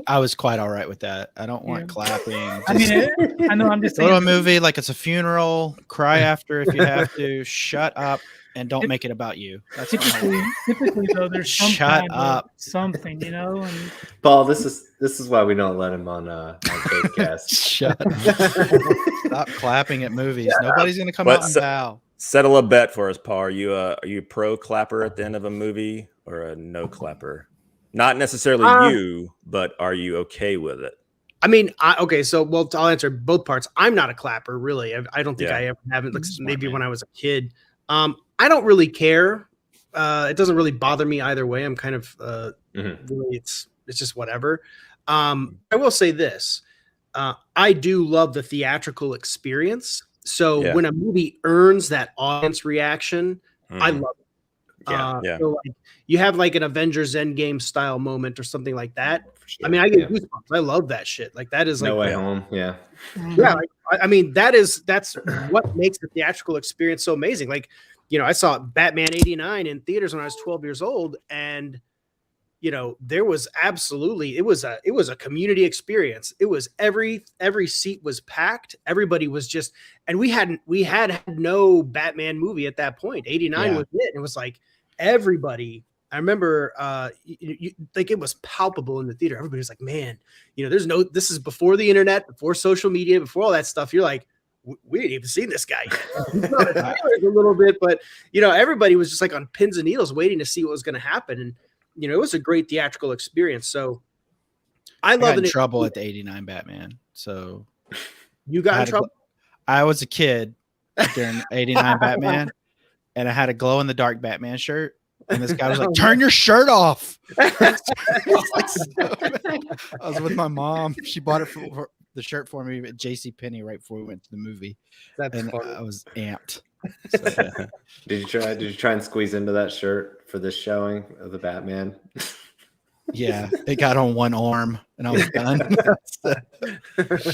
I was quite all right with that. I don't want clapping. I mean, I know I'm just go to a movie like it's a funeral. Cry after if you have to. Shut up and don't make it about you. That's typically though. There's some shut up something, you know. And Paul, this is why we don't let him on CAPECAST. Shut up. Stop clapping at movies. Nobody's gonna come out and bow. Settle a bet for us, Paul. Are you a pro clapper at the end of a movie or a no clapper? Not necessarily you, but are you okay with it? I mean, so I'll answer both parts. I'm not a clapper, really. I don't think I ever haven't. Maybe when I was a kid. I don't really care. It doesn't really bother me either way. I'm kind of really, it's just whatever. I will say this: I do love the theatrical experience. So when a movie earns that audience reaction, I love it. So like, you have like an Avengers Endgame style moment or something like that. Sure. I mean, I get goosebumps. I love that shit. Like that is like No Way Home. Yeah. Yeah. Like, I mean, that's what makes the theatrical experience so amazing. Like, I saw Batman '89 in theaters when I was 12 years old, and there was absolutely it was a community experience. It was every seat was packed. Everybody was just, and we had no Batman movie at that point. '89 was it. It was like everybody. I remember like it was palpable in the theater. Everybody was like, man, this is before the internet, before social media, before all that stuff. You're like, we ain't even seen this guy yet. A little bit, but everybody was just like on pins and needles waiting to see what was going to happen. And it was a great theatrical experience. So I got in trouble at the '89 Batman. So you got in trouble? I was a kid during '89 Batman, and I had a glow in the dark Batman shirt. And this guy was like, "Turn your shirt off." I was with my mom. She bought it for the shirt for me at JCPenney right before we went to the movie. And I was amped. So. Did you try and squeeze into that shirt for this showing of the Batman? Yeah, it got on one arm and I was done.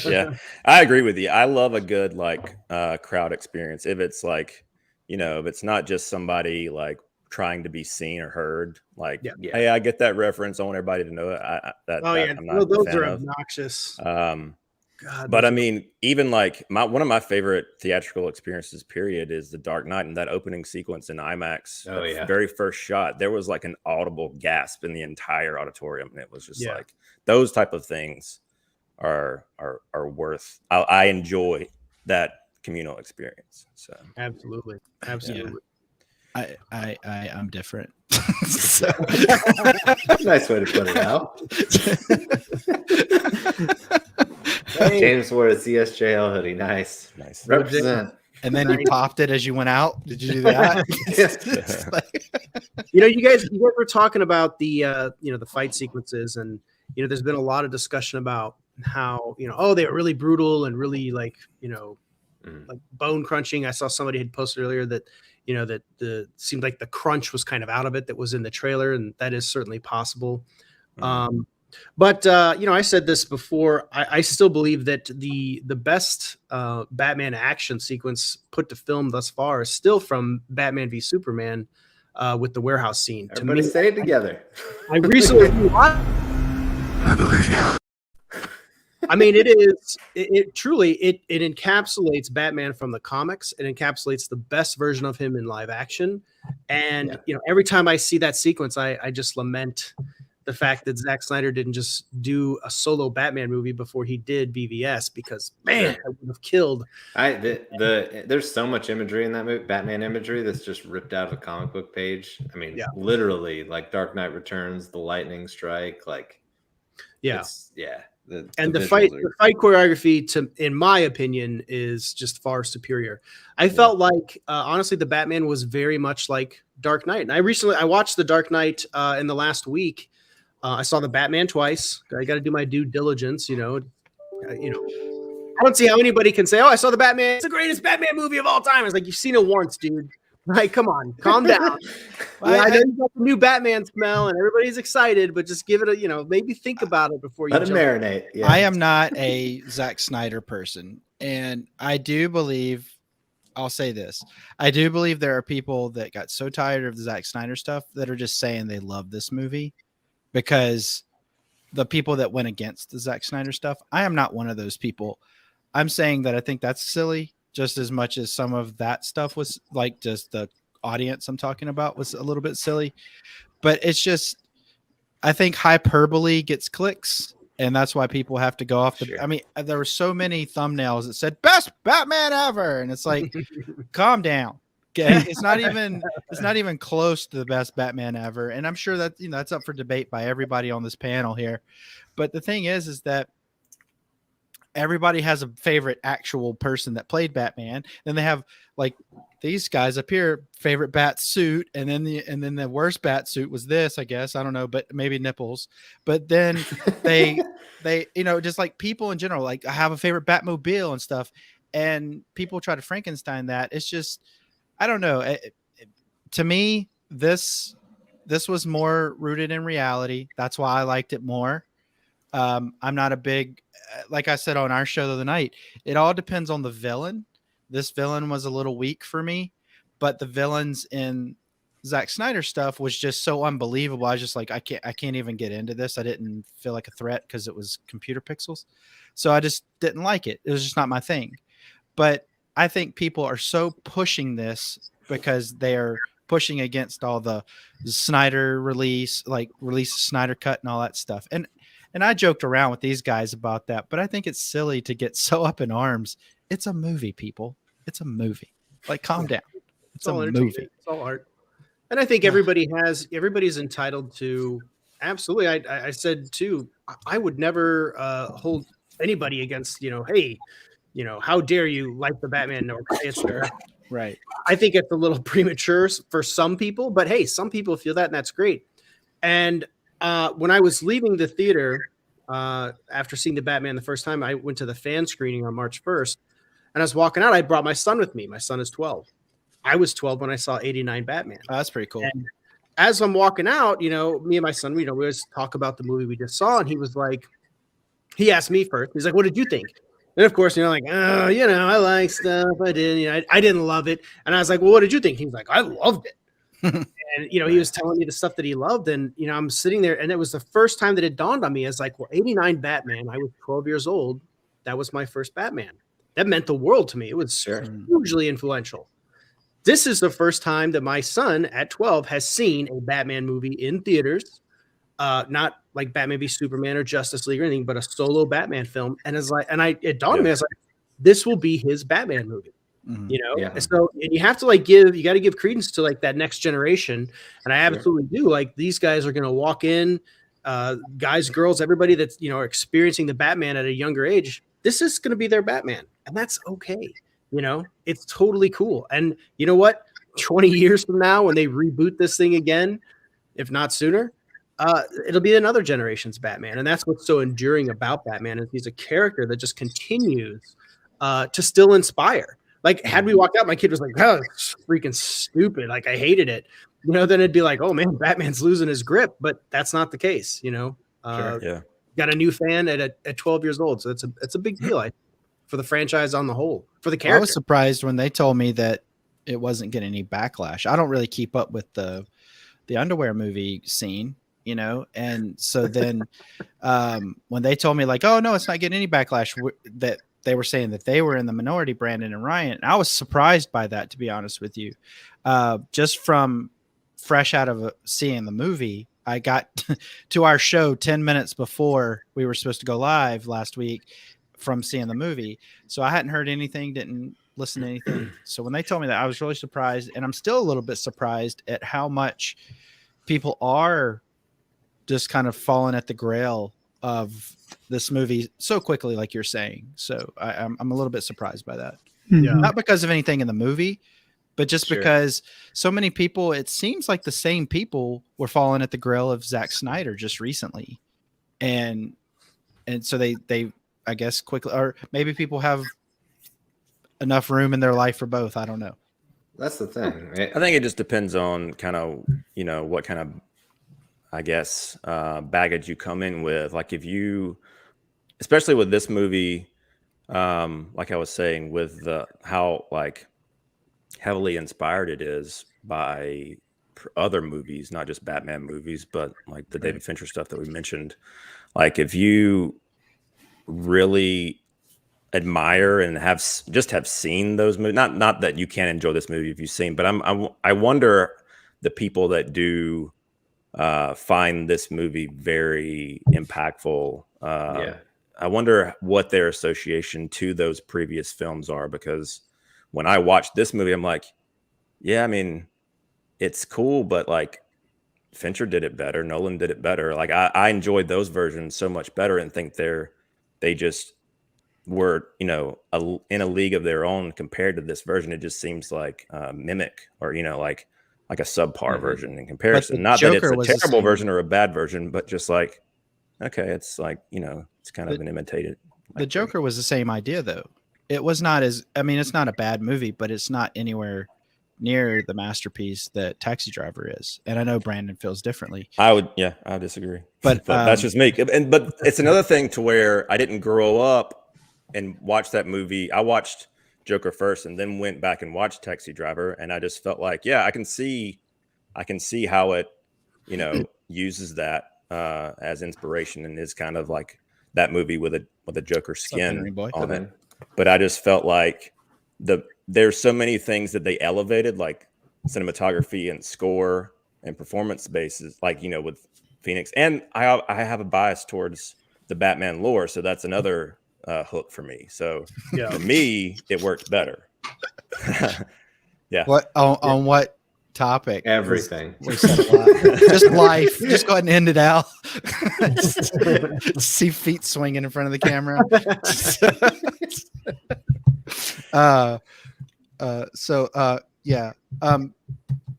Yeah, I agree with you. I love a good like crowd experience. If it's like, if it's not just somebody like trying to be seen or heard, like, hey, I get that reference. I want everybody to know it. I'm not those are obnoxious. God, but I mean, even like one of my favorite theatrical experiences, period, is The Dark Knight, and that opening sequence in IMAX. Oh yeah, very first shot, there was like an audible gasp in the entire auditorium, and it was just like those type of things are worth. I enjoy that communal experience. So absolutely. Yeah. I'm different. Nice way to put it out. James wore a CSJL hoodie. Nice. Represent. And then you popped it as you went out. Did you do that? You guys were talking about the the fight sequences, and there's been a lot of discussion about how they were really brutal and really like like bone crunching. I saw somebody had posted earlier that that seemed like the crunch was kind of out of it that was in the trailer, and that is certainly possible. But I said this before. I still believe that the best Batman action sequence put to film thus far is still from Batman v Superman with the warehouse scene. Everybody say it together. I recently I believe you. I mean, it truly encapsulates Batman from the comics. It encapsulates the best version of him in live action. And every time I see that sequence, I just lament the fact that Zack Snyder didn't just do a solo Batman movie before he did BVS, because man, I would have killed. There's so much imagery in that movie, Batman imagery, that's just ripped out of a comic book page. I mean, literally, like Dark Knight Returns, the lightning strike, like, the fight choreography, in my opinion, is just far superior. I felt like honestly, the Batman was very much like Dark Knight. And I watched the Dark Knight in the last week. I saw the Batman twice. I got to do my due diligence, I don't see how anybody can say, "Oh, I saw the Batman. It's the greatest Batman movie of all time." It's like, you've seen it once, dude. Right? Come on, calm down. I know you got the new Batman smell, and everybody's excited, but just give it maybe think about it before you let it marinate. Yeah. I am not a Zack Snyder person, and I do believe. I'll say this: I do believe there are people that got so tired of the Zack Snyder stuff that are just saying they love this movie because the people that went against the Zack Snyder stuff. I am not one of those people. I'm saying that I think that's silly just as much as some of that stuff was, like, just the audience I'm talking about was a little bit silly, but it's just, I think hyperbole gets clicks, and that's why people have to go off the, I mean, there were so many thumbnails that said best Batman ever. And it's like, calm down. Okay. It's not even close to the best Batman ever. And I'm sure that, that's up for debate by everybody on this panel here. But the thing is that everybody has a favorite actual person that played Batman. Then they have, like, these guys up here, favorite bat suit, and then the worst bat suit was this, I guess. I don't know, but maybe nipples. But then they just like people in general, like, I have a favorite Batmobile and stuff, and people try to Frankenstein that. It's just, I don't know. To me, this was more rooted in reality. That's why I liked it more. I'm not a big, like I said on our show the other night, it all depends on the villain. This villain was a little weak for me, but the villains in Zack Snyder stuff was just so unbelievable. I was just like, I can't even get into this. I didn't feel like a threat because it was computer pixels. So I just didn't like it. It was just not my thing. But I think people are so pushing this because they're pushing against all the Snyder release Snyder cut and all that stuff. And I joked around with these guys about that, but I think it's silly to get so up in arms. It's a movie, people. It's a movie. Like, calm down. It's a movie. It's all art. And I think everybody's entitled to, absolutely. I said too, I would never hold anybody against, hey, how dare you like the Batman or it's right. I think it's a little premature for some people, but hey, some people feel that, and that's great. And when I was leaving the theater after seeing the Batman the first time, I went to the fan screening on March 1st, and I was walking out. I brought my son with me. My son is 12. I was 12 when I saw 89 Batman. Oh, that's pretty cool. And as I'm walking out, me and my son, we always talk about the movie we just saw, and he was like, he asked me first. He's like, "What did you think?" And of course, like, "Oh, I like stuff. I did. I didn't love it." And I was like, "Well, what did you think?" He was like, "I loved it." And, he was telling me the stuff that he loved. And, I'm sitting there, and it was the first time that it dawned on me as like, well, 89 Batman, I was 12 years old. That was my first Batman. That meant the world to me. It was hugely influential. This is the first time that my son at 12 has seen a Batman movie in theaters, not like Batman v Superman or Justice League or anything, but a solo Batman film. And it dawned on me, I was like, this will be his Batman movie. And so, and you have to you got to give credence to like that next generation. And I absolutely do. Like, these guys are going to walk in, guys, girls, everybody that's, experiencing the Batman at a younger age. This is going to be their Batman, and that's okay. It's totally cool. And you know what? 20 years from now, when they reboot this thing again, if not sooner, it'll be another generation's Batman. And that's what's so enduring about Batman, is he's a character that just continues to still inspire. Like, had we walked out, my kid was like, "Oh, it's freaking stupid. Like, I hated it." Then it'd be like, "Oh man, Batman's losing his grip." But that's not the case. Got a new fan at 12 years old. So it's a big deal for the franchise on the whole, for the character. I was surprised when they told me that it wasn't getting any backlash. I don't really keep up with the underwear movie scene, and so then when they told me like, "Oh no, it's not getting any backlash," that they were saying that they were in the minority, Brandon and Ryan. And I was surprised by that, to be honest with you. Just from fresh out of seeing the movie, I got to our show 10 minutes before we were supposed to go live last week from seeing the movie. So I hadn't heard anything, didn't listen to anything. So when they told me that, I was really surprised. And I'm still a little bit surprised at how much people are just kind of falling at the grail of this movie so quickly, like you're saying. So I'm a little bit surprised by that. Yeah. Not because of anything in the movie, but just Sure. because so many people, it seems like the same people were falling at the grill of Zack Snyder just recently. And so they I guess quickly, or maybe people have enough room in their life for both. I don't know. That's the thing, right? I think it just depends on kind of, what kind of, I guess, baggage you come in with. Like if you, especially with this movie, like I was saying, with how like heavily inspired it is by other movies, not just Batman movies, but like the David Fincher stuff that we mentioned. Like if you really admire and have seen those movies, not that you can't enjoy this movie if you've seen, but I wonder the people that do find this movie very impactful. I wonder what their association to those previous films are, because when I watched this movie, I'm like, yeah, I mean, it's cool, but like Fincher did it better, Nolan did it better. Like I enjoyed those versions so much better, and think they just were, in a league of their own compared to this version. It just seems like mimic, or like a subpar version in comparison. Not that it's a terrible version or a bad version, but just like, okay, it's like, it's kind of an imitated. The Joker was the same idea, though. It was not as, I mean, it's not a bad movie, but it's not anywhere near the masterpiece that Taxi Driver is. And I know Brandon feels differently. I would disagree, but that's just me. But it's another thing to where I didn't grow up and watch that movie. I watched Joker first and then went back and watched Taxi Driver, and I just felt like, yeah, I can see how it, uses that as inspiration, and is kind of like that movie with a Joker skin on it. But I just felt like there's so many things that they elevated, like cinematography and score and performance bases, like, with Phoenix. And I have a bias towards the Batman lore, so that's another hook for me. So for me, it worked better. Yeah. What on what topic? Everything. We said a lot. Just life. Just go ahead and end it out. See feet swinging in front of the camera.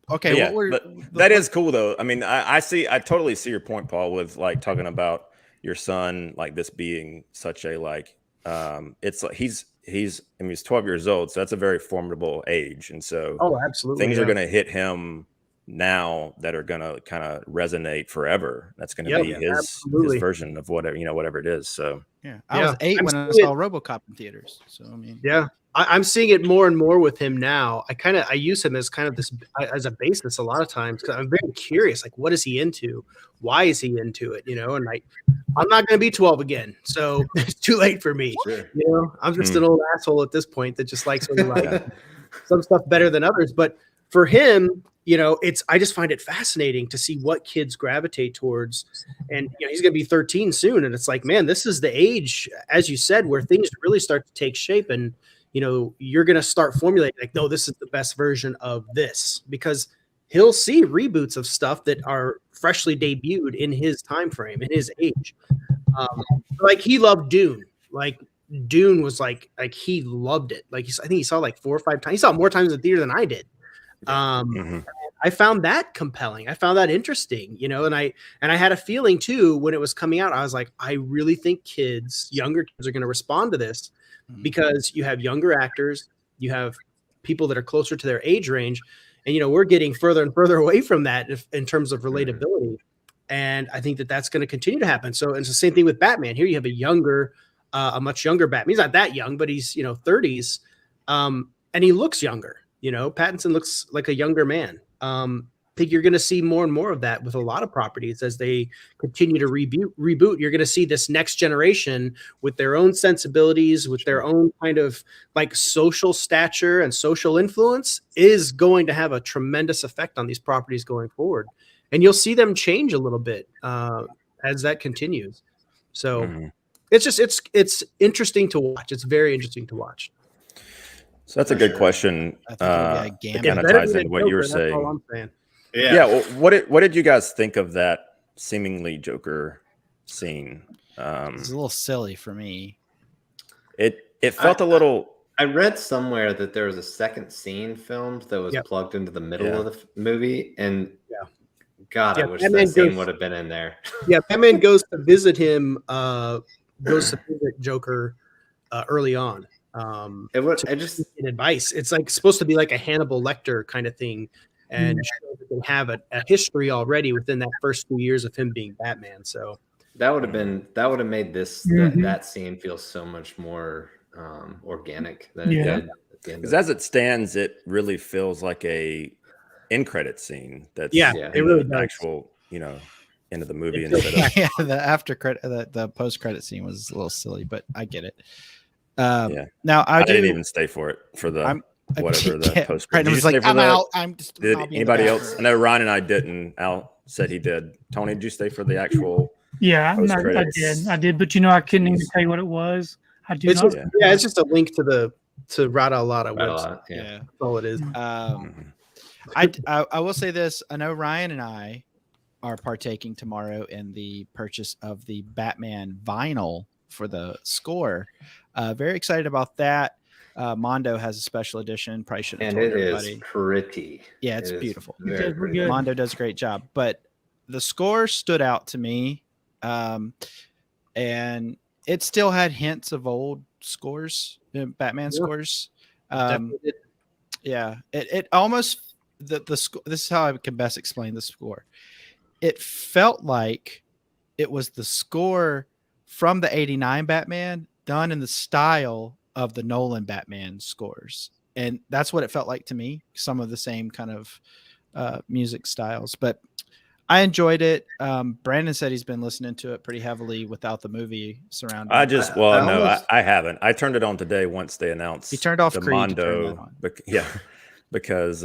Okay. Yeah, that is cool though. I mean, I totally see your point, Paul, with like talking about your son, like this being such a like, it's like he's 12 years old, so that's a very formidable age, and so absolutely things are going to hit him now that are going to kind of resonate forever. That's going to be his version of whatever it is. So I was 8 when I saw RoboCop in theaters. So I mean, I'm seeing it more and more with him now. I use him as kind of this as a basis a lot of times, because I'm very curious, like, what is he into? Why is he into it? And I'm not going to be 12 again, so it's too late for me. Sure. I'm just an old asshole at this point that just likes some stuff better than others. But for him, I just find it fascinating to see what kids gravitate towards. And he's going to be 13 soon, and it's like, man, this is the age, as you said, where things really start to take shape, and you're going to start formulating like, no, this is the best version of this, because he'll see reboots of stuff that are freshly debuted in his time frame, in his age. Like he loved Dune. Like Dune was like he loved it. Like I think he saw like 4 or 5 times. He saw it more times in the theater than I did. I found that compelling. I found that interesting, and I had a feeling too when it was coming out. I was like, I really think younger kids are going to respond to this, because you have younger actors, you have people that are closer to their age range, and we're getting further and further away from that in terms of relatability. And I think that that's going to continue to happen. So it's the same thing with Batman. Here you have a much younger Batman. He's not that young, but he's 30s, and he looks younger. Pattinson looks like a younger man. I think you're going to see more and more of that with a lot of properties as they continue to reboot. You're going to see this next generation with their own sensibilities, with their own kind of like social stature and social influence, is going to have a tremendous effect on these properties going forward. And you'll see them change a little bit as that continues. So it's interesting to watch. It's very interesting to watch. So that's a good question. It kind of ties into what you were saying. That's all I'm saying. Yeah. Well, what did you guys think of that seemingly Joker scene? It's a little silly for me. It felt a little. I read somewhere that there was a second scene filmed that was Yep. plugged into the middle Yeah. of the movie, and God, Yeah, I wish Batman that scene goes- would have been in there. Yeah, Batman goes to visit him. Goes to visit Joker early on. It would. To I just. get advice. It's like supposed to be like a Hannibal Lecter kind of thing, and show that they have a history already within that first 2 years of him being Batman. So That would have been. That would have made this Mhm. that scene feel so much more organic than it Yeah. did at the end. Because as it stands, it really feels like a end credit scene. That's Yeah, Yeah. it really the does. actual, end of the movie It instead of Yeah, the after credit, the post credit scene was a little silly, but I get it. Yeah. Now I didn't do. even stay for it for the I'm- whatever the Yeah, post Brandon credit. was like, "I'm out. I'm just." Did I'll be in the anybody else? I bathroom." know Ryan and I didn't. Al said he did. Tony, did you stay for the actual? Yeah, I Post-credits. did, but I couldn't even Jeez. tell you what it was. I do it's not. just, it's just a link to Rada Lada Right a website. lot, yeah. Yeah. That's all it is. Mhm. I will say this. I know Ryan and I are partaking tomorrow in the purchase of the Batman vinyl for the score. Very excited about that. Mondo has a special edition. Probably should have And told it everybody. is pretty. Yeah, it's It is beautiful. very We're pretty. good. Mondo does a great job, but the score stood out to me, and it still had hints of old scores, Batman scores. Definitely did. Yeah, it almost the score. This is how I can best explain the score. It felt like it was the score from the '89 Batman done in the style of the Nolan Batman scores, and that's what it felt like to me. Some of the same kind of music styles, but I enjoyed it. Brandon said he's been listening to it pretty heavily without the movie surrounding. I it. just I no, almost- I haven't. I turned it on today once they announced. He turned off the Creed to turn that Mondo. on. Because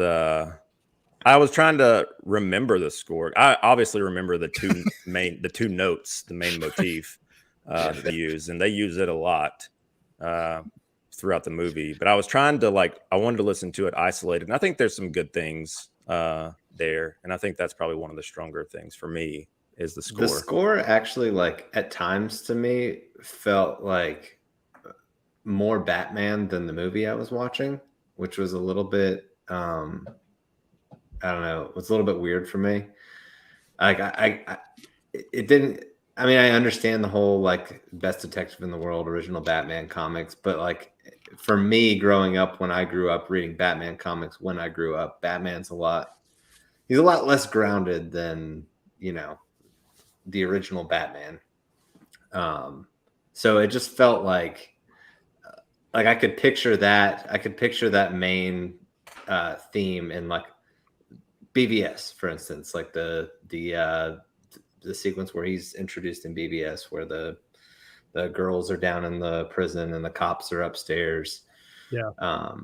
I was trying to remember the score. I obviously remember the two notes, the main motif that they use, and they use it a lot throughout the movie. But I was trying to I wanted to listen to it isolated, and I think there's some good things there, and I think that's probably one of the stronger things for me is the score. The score actually, at times to me, felt like more Batman than the movie I was watching, which was a little bit, I don't know, it was a little bit weird for me. It didn't. I mean, I understand the whole best detective in the world, original Batman comics, but for me, growing up, when I grew up reading Batman comics, when I grew up, Batman's he's a lot less grounded than the original Batman. So it just felt like I could picture that. I could picture that main theme in BVS, for instance, the sequence where he's introduced in BVS, where the girls are down in the prison and the cops are upstairs. Yeah. I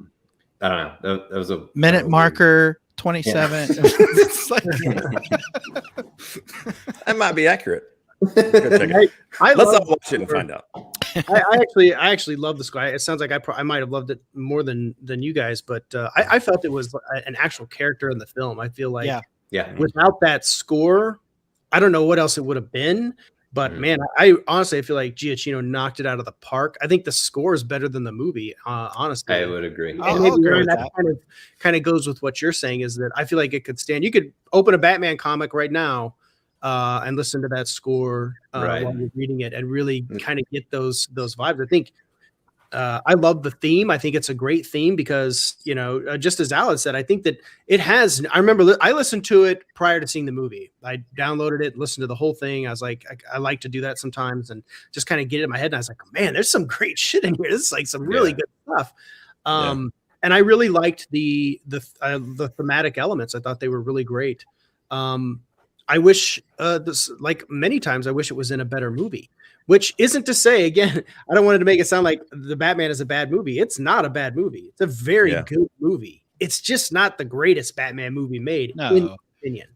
don't know. That was a Minute weird- marker 27. It's That might be accurate. Go check it. I Let's love all watch it and find out. I actually love the score. It sounds like I might have loved it more than you guys, but I felt it was an actual character in the film. I feel like Yeah. without that score, I don't know what else it would have been. But Mhm. man, I honestly feel like Giacchino knocked it out of the park. I think the score is better than the movie. Honestly, I would agree. And I'll maybe, agree Ryan, with that kind of goes with what you're saying, is that I feel like it could stand. You could open a Batman comic right now and listen to that score Right. while you're reading it, and really kind of get those vibes. I think I love the theme. I think it's a great theme because, just as Alan said, I think that it has. I remember I listened to it prior to seeing the movie. I downloaded it, listened to the whole thing. I was like, I like to do that sometimes and just kind of get it in my head. And I was like, man, there's some great shit in here. This is some really good stuff. And I really liked the thematic elements. I thought they were really great. I wish many times, I wish it was in a better movie. Which isn't to say, again, I don't want it to make it sound like The Batman is a bad movie. It's not a bad movie. It's a very good movie. It's just not the greatest Batman movie made, in my opinion.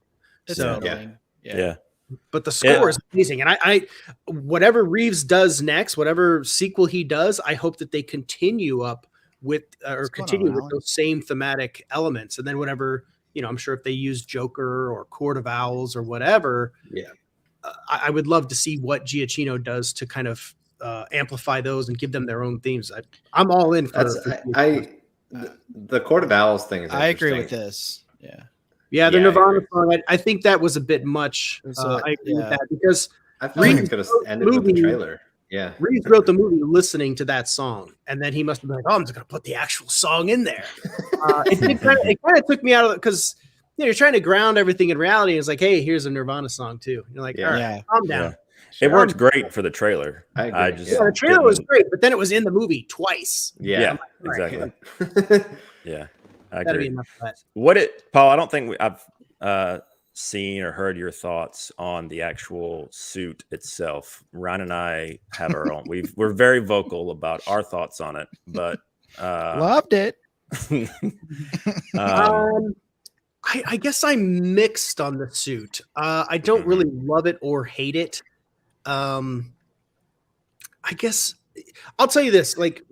It's So, middling. Yeah. but the score is amazing. And I whatever Reeves does next, whatever sequel he does, I hope that they continue up with with those same thematic elements. And then whatever, I'm sure if they use Joker or Court of Owls or whatever, I would love to see what Giacchino does to kind of amplify those and give them their own themes. I'm all in for. The Court of Owls thing is I agree with interesting. this. Yeah. Yeah, the Yeah, I Nirvana agree. song. I think that was a bit much. I agree with that because I felt like Reeves it could have wrote ended with the movie- trailer. Yeah. Reeves wrote the movie listening to that song, and then he must have been like, "Oh, I'm just going to put the actual song in there." It kind of took me out of it because you're trying to ground everything in reality. It's like, hey, here's a Nirvana song too. You're like, Yeah. all right, Yeah. calm down. It worked great for the trailer. I agree. just Yeah, the trailer was didn't- great, but then it was in the movie twice. Yeah. exactly. Right. Yeah, I That'd be agree. enough of that. Paul? I don't think I've seen or heard your thoughts on the actual suit itself. Ryan and I have our own. We're very vocal about our thoughts on it, but Loved it. I guess I'm mixed on the suit. I don't really love it or hate it. I guess I'll tell you this, like,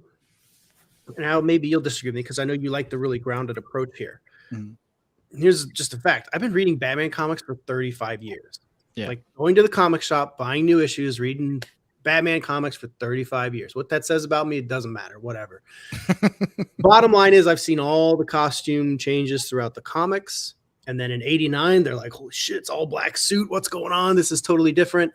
now maybe you'll disagree with me because I know you like the really grounded approach here. Mhm. Here's just a fact. I've been reading Batman comics for 35 years. Yeah. Like going to the comic shop, buying new issues, reading Batman comics for 35 years. What that says about me, it doesn't matter, whatever. Bottom line is I've seen all the costume changes throughout the comics. And then in 89, they're like, holy shit, it's all black suit. What's going on? This is totally different.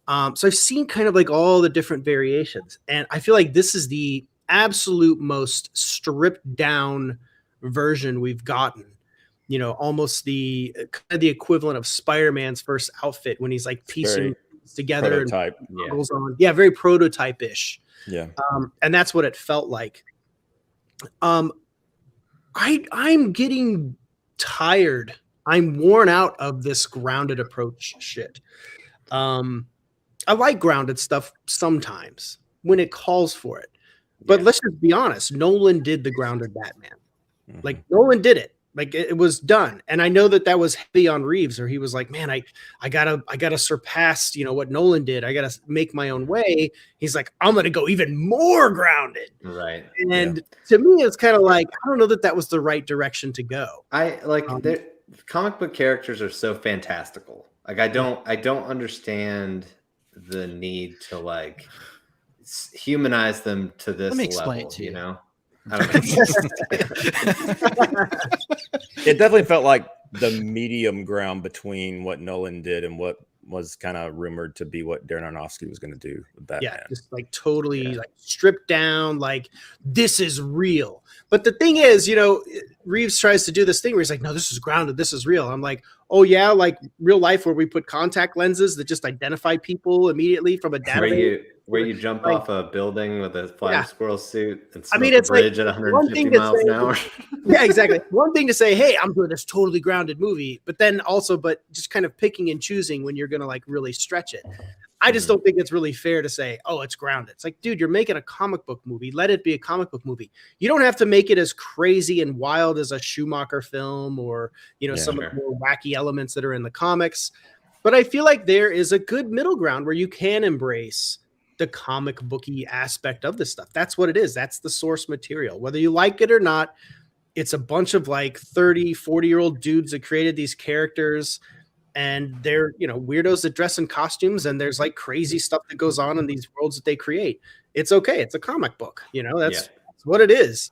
So I've seen kind of like all the different variations. And I feel like this is the absolute most stripped down version we've gotten. You know, almost the kind of the equivalent of Spider-Man's first outfit when he's like piecing together prototype. and goggles on. Yeah, very prototype-ish. Yeah. And that's what it felt like. I'm getting tired. I'm worn out of this grounded approach shit. I like grounded stuff sometimes when it calls for it. But let's just be honest. Nolan did the grounded Batman. Like Nolan did it. Like it was done. And I know that was heavy on Reeves, or he was like, man, I gotta surpass, what Nolan did. I gotta make my own way. He's like, I'm gonna go even more grounded. Right. And to me, it's kind of like, I don't know that was the right direction to go. I like comic book characters are so fantastical. Like I don't understand the need to like humanize them to this Let me level, explain it to you. I don't know. It definitely felt like the medium ground between what Nolan did and what was kind of rumored to be what Darren Aronofsky was going to do with Batman. Yeah, just like totally like stripped down, like this is real. But the thing is, Reeves tries to do this thing where he's like, no, this is grounded, this is real. I'm like, oh yeah, like real life where we put contact lenses that just identify people immediately from a database. Where you jump off a building with a flying squirrel suit and smoke it's a bridge like at 150 miles an hour. Yeah, exactly. One thing to say, hey, I'm doing this totally grounded movie, but then also, just kind of picking and choosing when you're going to like really stretch it. I just don't think it's really fair to say, oh, it's grounded. It's like, dude, you're making a comic book movie. Let it be a comic book movie. You don't have to make it as crazy and wild as a Schumacher film or, some of the more wacky elements that are in the comics. But I feel like there is a good middle ground where you can embrace the comic booky aspect of this stuff. That's what it is. That's the source material. Whether you like it or not, it's a bunch of like 30, 40-year-old dudes that created these characters, and they're, weirdos that dress in costumes, and there's like crazy stuff that goes on in these worlds that they create. It's okay. It's a comic book. That's what it is.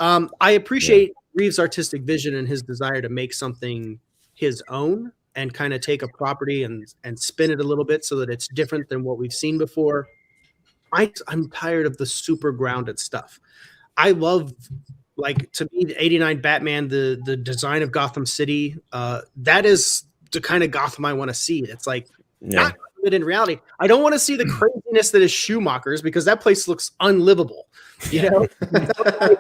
I appreciate Reeves' artistic vision and his desire to make something his own and kind of take a property and spin it a little bit so that it's different than what we've seen before. I'm tired of the super grounded stuff. I love, like, to me, the 89 Batman, the design of Gotham City, that is the kind of Gotham I want to see. It's like not grounded in reality. I don't want to see the craziness that is Schumacher's, because that place looks unlivable.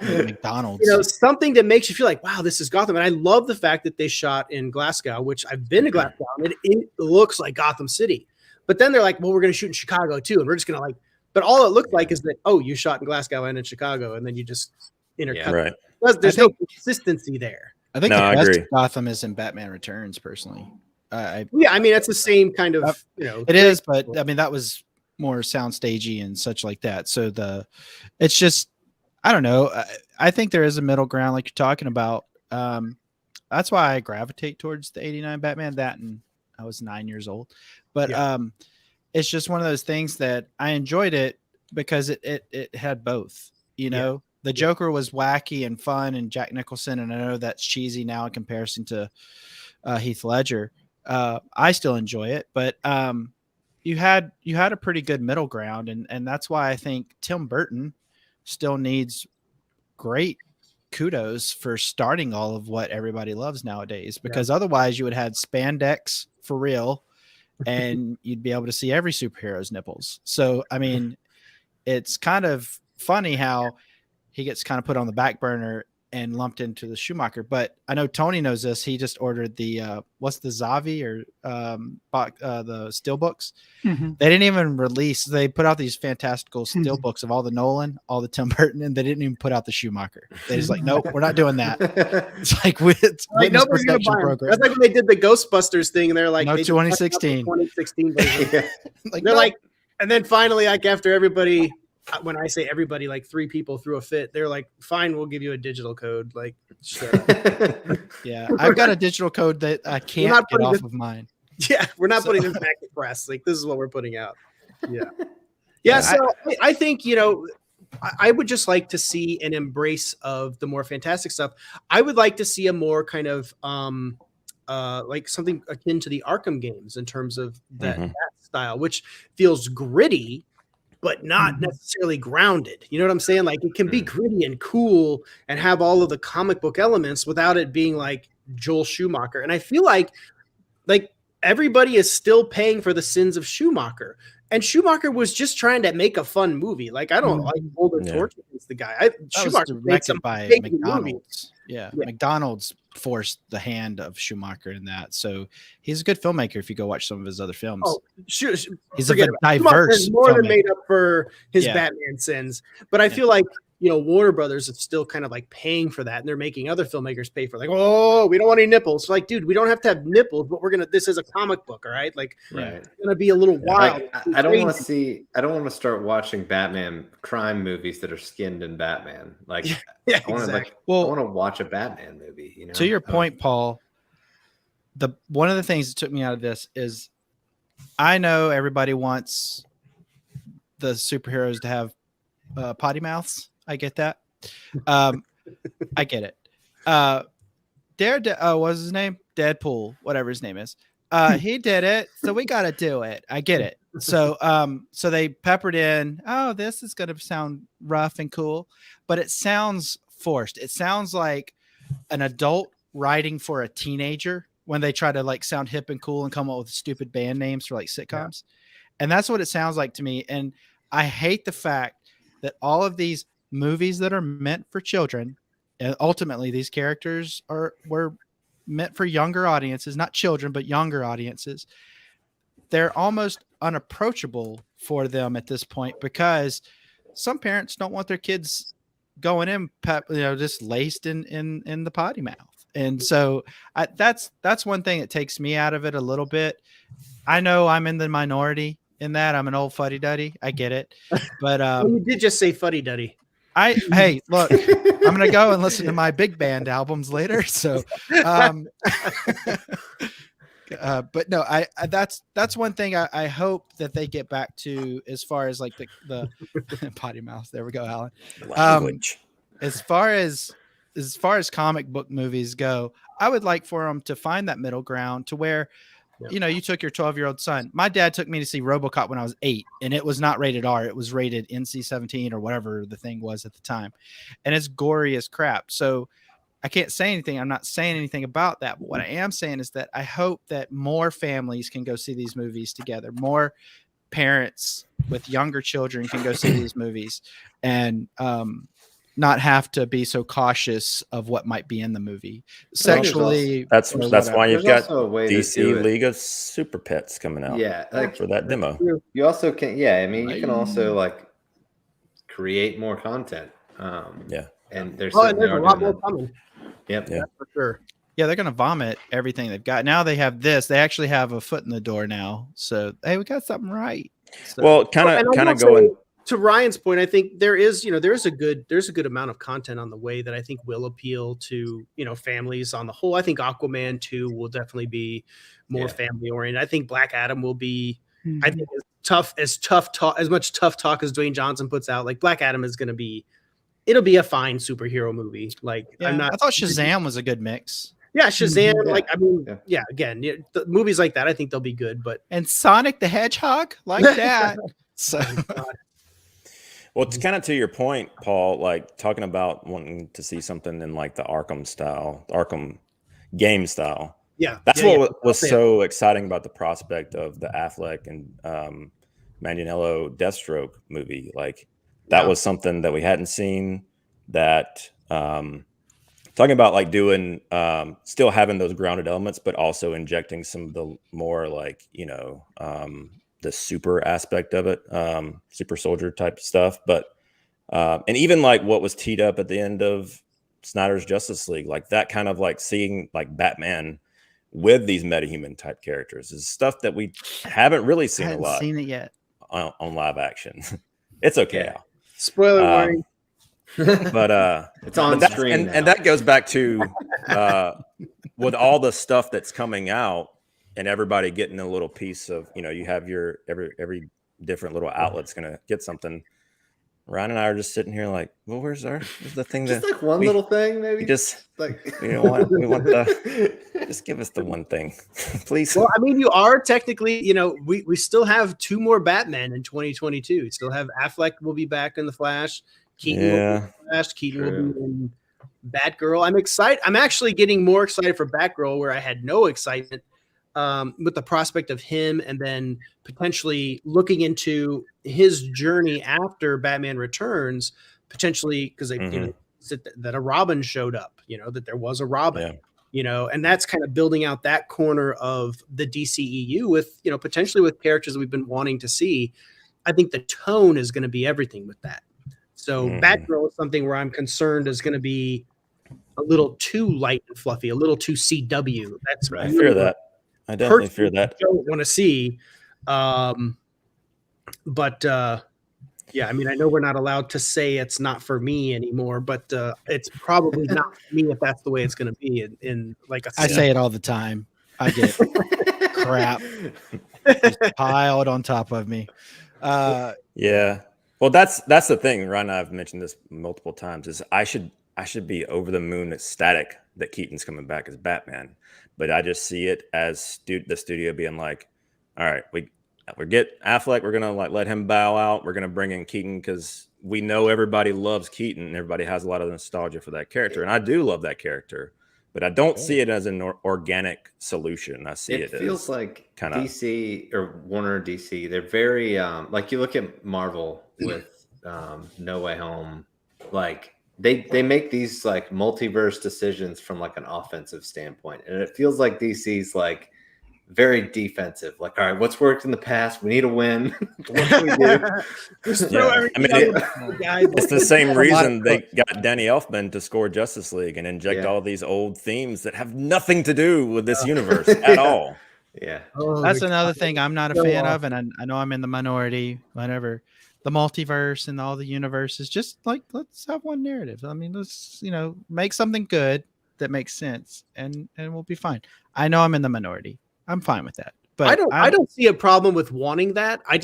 McDonald's. Something that makes you feel like, wow, this is Gotham. And I love the fact that they shot in Glasgow, which I've been to Glasgow, and it looks like Gotham City. But then they're like, well, we're going to shoot in Chicago too, and we're just going to like. But all it looked like is that, oh, you shot in Glasgow and in Chicago, and then you just intercut. Right. There's no consistency there. I think I the best agree. Gotham is in Batman Returns, personally. Yeah, I mean, that's the same kind of, It is, but I mean, that was more soundstagey and such like that. So it's just, I don't know. I think there is a middle ground, like you're talking about. That's why I gravitate towards the 89 Batman. That and I was 9 years old. But Yeah. it's just one of those things that I enjoyed it because it had both. You know, the Joker was wacky and fun, and Jack Nicholson, and I know that's cheesy now in comparison to Heath Ledger. I still enjoy it, but you had a pretty good middle ground, and that's why I think Tim Burton still needs great kudos for starting all of what everybody loves nowadays, because otherwise you would have spandex for real and you'd be able to see every superhero's nipples. So I mean, it's kind of funny how he gets kind of put on the back burner and lumped into the Schumacher. But I know Tony knows this. He just ordered the what's the Zavi or the steelbooks. Mm-hmm. They didn't even release. They put out these fantastical steelbooks of all the Nolan, all the Tim Burton, and they didn't even put out the Schumacher. They just like, nope, we're not doing that. It's like with nobody's gonna buy 'em. program. That's like when they did the Ghostbusters thing, and they're like, No, they just 2016. put out the 2016 version. Like, They're nope. like, and then finally, like after everybody, when I say everybody, like 3 people threw a fit, they're like, fine, we'll give you a digital code. Like, shut up. Yeah, I've got a digital code that I can't get off of mine. Yeah, we're not putting this back to press. Like, this is what we're putting out. Yeah. So I think, you know, I would just like to see an embrace of the more fantastic stuff. I would like to see a more kind of like something akin to the Arkham games in terms of that style, which feels gritty, but not necessarily grounded. You know what I'm saying? Like, it can be gritty and cool and have all of the comic book elements without it being like Joel Schumacher. And I feel like everybody is still paying for the sins of Schumacher. And Schumacher was just trying to make a fun movie. Like, I don't like hold a torch against the guy. Schumacher made some by amazing McDonald's. movies. Yeah, McDonald's forced the hand of Schumacher in that. So he's a good filmmaker if you go watch some of his other films. Oh, he's a diverse more than filmmaker. made up for his Batman sins. But I feel like, you know, Warner Brothers is still kind of like paying for that, and they're making other filmmakers pay for it. Like, oh, we don't want any nipples. Like, dude, we don't have to have nipples, but this is a comic book, all right? Like, it's gonna be a little wild. Like, I don't want to start watching Batman crime movies that are skinned in Batman. Like, I want to watch a Batman movie. You know, to your point, Paul. One of the things that took me out of this is, I know everybody wants the superheroes to have potty mouths. I get that. I get it. What's his name? Deadpool, whatever his name is. He did it, so we got to do it. I get it. So they peppered in, oh, this is going to sound rough and cool, but it sounds forced. It sounds like an adult writing for a teenager when they try to like sound hip and cool and come up with stupid band names for like sitcoms. And that's what it sounds like to me. And I hate the fact that all of these movies that are meant for children, and ultimately these characters were meant for younger audiences, not children, but younger audiences. They're almost unapproachable for them at this point, because some parents don't want their kids going in, just laced in the potty mouth. And so that's one thing that takes me out of it a little bit. I know I'm in the minority in that. I'm an old fuddy-duddy. I get it. But you did just say fuddy-duddy. Hey, look, I'm going to go and listen to my big band albums later. So, but no, that's one thing I hope that they get back to, as far as like the potty mouth. There we go, Alan. Language. As far as comic book movies go, I would like for them to find that middle ground to where, you know, you took your 12-year-old son. My dad took me to see RoboCop when I was 8, and it was not rated R. It was rated NC-17 or whatever the thing was at the time. And it's gory as crap. So I can't say anything. I'm not saying anything about that. But what I am saying is that I hope that more families can go see these movies together. More parents with younger children can go see these movies and not have to be so cautious of what might be in the movie sexually. That's why you've got DC League of Super Pets coming out. Yeah, like for that demo. You also can, I mean, you can also like create more content. And there's a lot more coming. Yep. Yeah, for sure. Yeah, they're gonna vomit everything they've got. Now they have this. They actually have a foot in the door now. So hey, we got something right. So, well, kind of going. to Ryan's point, I think there's a good amount of content on the way that I think will appeal to, families on the whole. I think Aquaman 2 will definitely be more family oriented. I think Black Adam will be, I think as much tough talk as Dwayne Johnson puts out, like Black Adam is going to be, it'll be a fine superhero movie. Like I thought Shazam was a good mix. Yeah, Shazam. Again, the movies like that, I think they'll be good. And Sonic the Hedgehog, like that. So, well, it's kind of to your point, Paul. Like talking about wanting to see something in like the Arkham game style. Yeah, that's what was so exciting about the prospect of the Affleck and Maniello Deathstroke movie. Like that was something that we hadn't seen. That talking about like doing still having those grounded elements, but also injecting some of the more like the super aspect of it, super soldier type stuff. But and even like what was teed up at the end of Snyder's Justice League, like that kind of like seeing like Batman with these metahuman type characters is stuff that we haven't really seen a lot. Seen it yet on live action. It's okay. Yeah. Spoiler warning. But it's on screen, and that goes back to with all the stuff that's coming out and everybody getting a little piece of, you have your every different little outlet's gonna get something. Ryan and I are just sitting here like, well, where's the thing just that like one little thing, maybe just like we want the just give us the one thing, please. Well, I mean, you are technically, we still have 2 more Batman in 2022. We still have Affleck will be back in the Flash. Keaton will be in the Flash. Keaton will be in Batgirl. I'm excited. I'm actually getting more excited for Batgirl, where I had no excitement with the prospect of him, and then potentially looking into his journey after Batman Returns, potentially because they said that a Robin showed up, that there was a Robin, and that's kind of building out that corner of the DCEU with, potentially with characters that we've been wanting to see. I think the tone is going to be everything with that. So Batgirl is something where I'm concerned is going to be a little too light and fluffy, a little too CW. That's I fear that. I definitely fear that. I don't want to see. Yeah, I mean, I know we're not allowed to say it's not for me anymore, but it's probably not for me if that's the way it's going to be. In like I say it all the time. I get crap just piled on top of me. Yeah. Well, that's the thing. Ryan and I have mentioned this multiple times. Is I should be over the moon ecstatic that Keaton's coming back as Batman, but I just see it as the studio being like, all right, we get Affleck, we're gonna like let him bow out. We're gonna bring in Keaton because we know everybody loves Keaton and everybody has a lot of nostalgia for that character, and I do love that character, but I don't see it as an organic solution. I see it feels as like kind of DC or Warner DC. They're very like you look at Marvel with No Way Home, like they make these like multiverse decisions from like an offensive standpoint, and it feels like DC's like very defensive. Like, all right, what's worked in the past? We need a win. What can we do? Just throw everything it's the same reason they got Danny Elfman to score Justice League and inject all these old themes that have nothing to do with this universe at all. Yeah. That's another thing I'm not a fan of, and I know I'm in the minority, whatever. The multiverse and all the universes, just like, let's have one narrative. I mean, let's, make something good that makes sense, and we'll be fine. I know I'm in the minority. I'm fine with that. But I don't see a problem with wanting that. I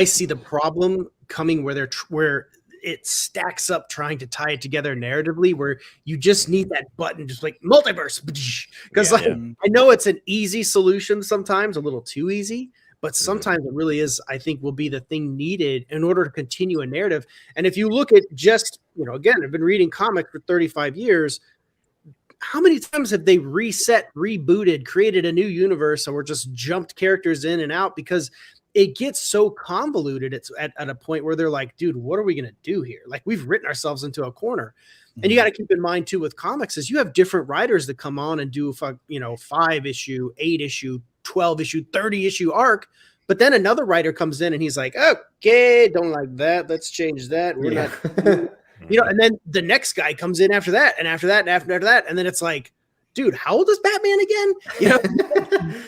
see the problem coming where it stacks up trying to tie it together narratively, where you just need that button, just like multiverse, because I know it's an easy solution sometimes, a little too easy, but sometimes it really is. I think will be the thing needed in order to continue a narrative. And if you look at just again, I've been reading comics for 35 years. How many times have they reset, rebooted, created a new universe, or just jumped characters in and out because it gets so convoluted? It's at a point where they're like, dude, what are we going to do here? Like, we've written ourselves into a corner. And you got to keep in mind too, with comics, is you have different writers that come on and do 5-issue, 8-issue, 12-issue, 30-issue arc. But then another writer comes in and he's like, okay, don't like that. Let's change that. We're not, and then the next guy comes in after that, and after that, and after that. And then it's like, dude, how old is Batman again? You know,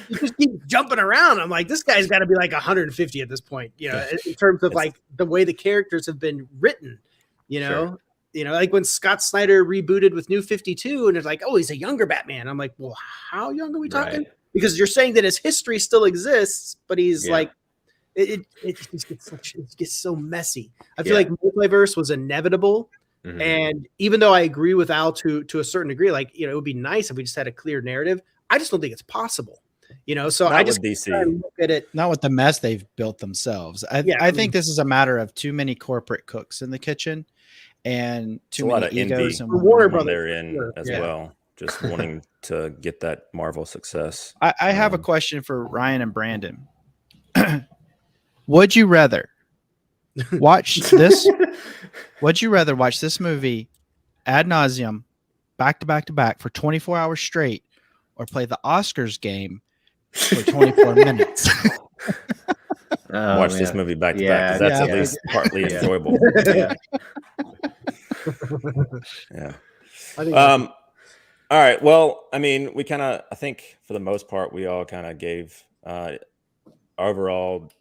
you just keep jumping around. I'm like, this guy's got to be like 150 at this point, you know, in terms of like the way the characters have been written, you know. Sure. You know, like when Scott Snyder rebooted with New 52, and it's like, oh, he's a younger Batman. I'm like, well, how young are we talking? Right. Because you're saying that his history still exists, but he's like, it gets so messy. I feel like multiverse was inevitable. Mm-hmm. And even though I agree with Al to a certain degree, like, you know, it would be nice if we just had a clear narrative. I just don't think it's possible, you know? So Not I just with DC. try and look at it. Not with the mess they've built themselves. I think this is a matter of too many corporate cooks in the kitchen and too a lot many of envy egos. And Warner when Brothers, they're in sure. as Yeah. well, just wanting to get that Marvel success. I have a question for Ryan and Brandon. Would you rather watch this? Would you rather watch this movie ad nauseum, back to back to back for 24 hours straight, or play the Oscars game for 24 minutes? Watch this movie back to back, because that's at least partly enjoyable. Yeah. Yeah. I think All right. Well, I mean, I think for the most part, we all kind of gave overall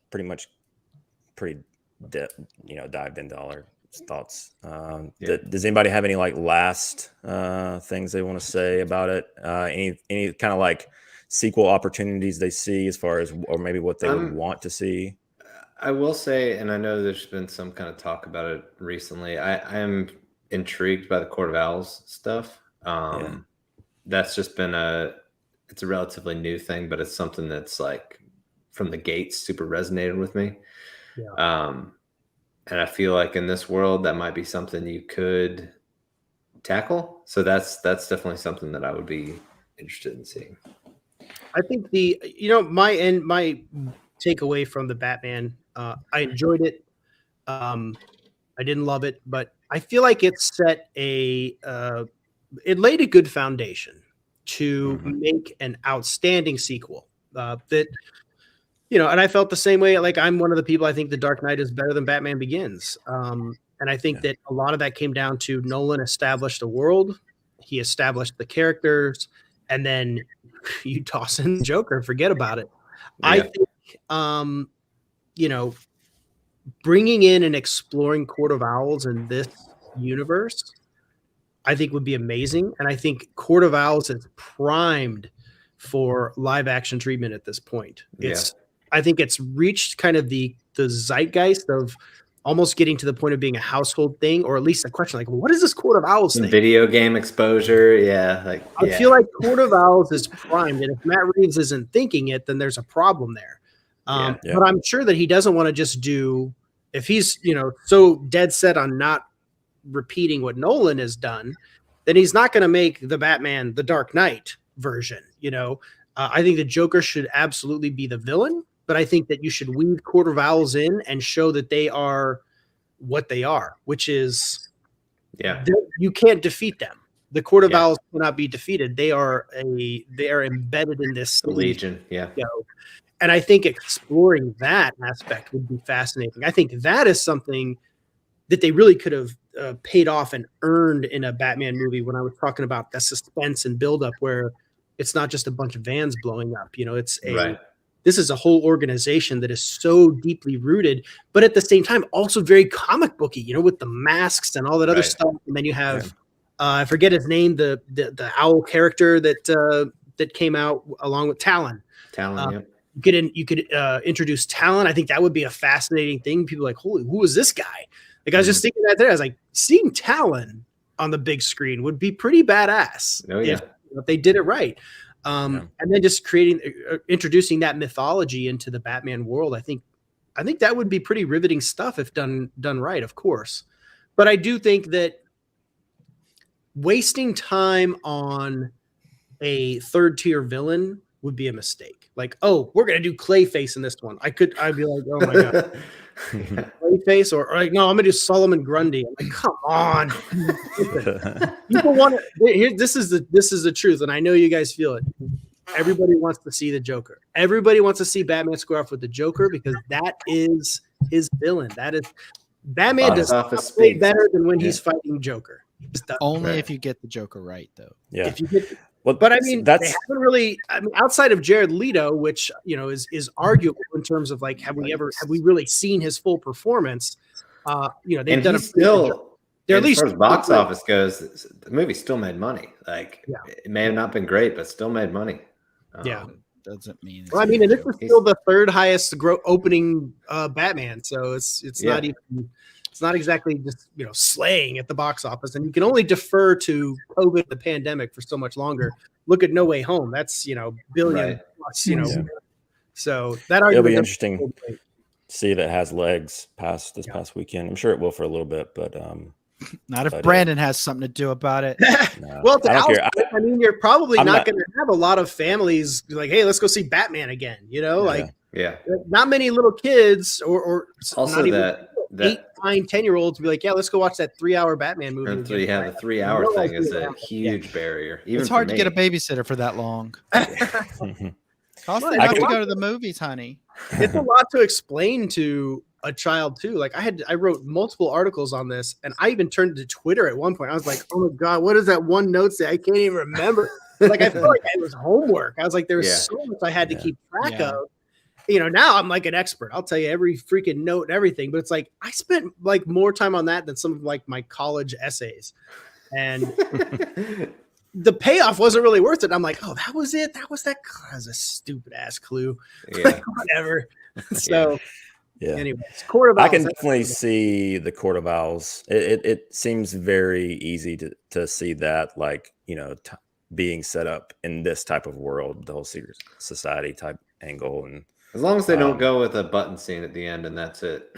dived into all our thoughts. Does anybody have any like last things they want to say about it? Any kind of like sequel opportunities they see as far as, or maybe what they would want to see? I will say, and I know there's been some kind of talk about it recently. I am intrigued by the Court of Owls stuff. That's just been it's a relatively new thing, but it's something that's like from the gate super resonated with me. Yeah. And I feel like in this world that might be something you could tackle. So that's definitely something that I would be interested in seeing. I think my takeaway from the Batman, I enjoyed it. I didn't love it, but I feel like it set it laid a good foundation to make an outstanding sequel that, you know, and I felt the same way. Like, I'm one of the people, I think The Dark Knight is better than Batman Begins. And I think that a lot of that came down to Nolan established a world. He established the characters, and then you toss in the Joker, forget about it. Yeah. I think, you know, bringing in and exploring Court of Owls in this universe, I think would be amazing. And I think Court of Owls is primed for live action treatment at this point. I think it's reached kind of the zeitgeist of almost getting to the point of being a household thing, or at least a question like, well, what is this Court of Owls thing? Video game exposure. I feel like Court of Owls is primed, and if Matt Reeves isn't thinking it, then there's a problem there. But I'm sure that he doesn't want to just do, if he's, you know, so dead set on not repeating what Nolan has done, then he's not going to make the Batman, the Dark Knight version. You know, I think the Joker should absolutely be the villain, but I think that you should weave Court of Owls in and show that they are what they are, which is, you can't defeat them. The Court of Owls cannot be defeated. They are embedded in this Legion. Yeah. You know? And I think exploring that aspect would be fascinating. I think that is something that they really could have paid off and earned in a Batman movie, when I was talking about the suspense and buildup, where it's not just a bunch of vans blowing up. You know, this is a whole organization that is so deeply rooted, but at the same time also very comic booky, you know, with the masks and all that other stuff. And then you have I forget his name, the owl character that came out along with Talon. You could introduce Talon. I think that would be a fascinating thing. People are like, holy, who is this guy? Like, I was just thinking that there. I was like, seeing Talon on the big screen would be pretty badass if they did it right. And then just introducing that mythology into the Batman world. I think that would be pretty riveting stuff if done right, of course. But I do think that wasting time on a third tier villain would be a mistake. Like, oh, we're gonna do Clayface in this one. I'd be like, oh my god, Clayface, or like, no, I'm gonna do Solomon Grundy. I'm like, come on. People want to. This is the truth, and I know you guys feel it. Everybody wants to see the Joker. Everybody wants to see Batman square off with the Joker, because that is his villain. That is Batman does not play better than when he's fighting Joker. Only if you get the Joker right, though. Yeah. Well, But I mean, they that's haven't really. I mean, outside of Jared Leto, which is arguable in terms of like, have we really seen his full performance? They've And done he's still, they're at as least far as box office goes, the movie still made money. Like, Yeah. it may have not been great, but still made money. Yeah. Doesn't mean. Well, I mean, and this is still the third highest opening Batman, so it's not even. It's not exactly just slaying at the box office, and you can only defer to COVID, the pandemic, for so much longer. Look at No Way Home; that's billion Right. plus, Yeah. So that it'll argument be interesting to see that it has legs past this past weekend. I'm sure it will for a little bit, but Not if But, Brandon has something to do about it. no. Well, to I don't Al's care. point, I mean, you're probably I'm not not- going to have a lot of families like, hey, let's go see Batman again. Like Yeah. not many little kids or Also, not even that 8, 9, 10-year-olds be like, yeah, let's go watch that 3-hour Batman movie. and again. the 3-hour No thing is idea. a huge barrier. Even It's hard for to get a me. babysitter for that long. Cost Well, enough I to could- go to the movies, honey. It's a lot to explain to a child too. Like I wrote multiple articles on this, and I even turned to Twitter at one point. I was like, oh my god, what does that one note say? I can't even remember. Like I felt like it was homework. I was like, there was Yeah. so much I had to keep track Yeah. of. Now I'm like an expert. I'll tell you every freaking note and everything. But it's like I spent like more time on that than some of like my college essays, and the payoff wasn't really worth it. I'm like, oh, that was it. That was a stupid ass clue. Yeah. Like, whatever. So. Yeah. Anyways, Court of I Owls. can definitely see the Court of Owls. It seems very easy to see that, like, being set up in this type of world, the whole secret society type angle. And As long as they don't go with a button scene at the end and that's it.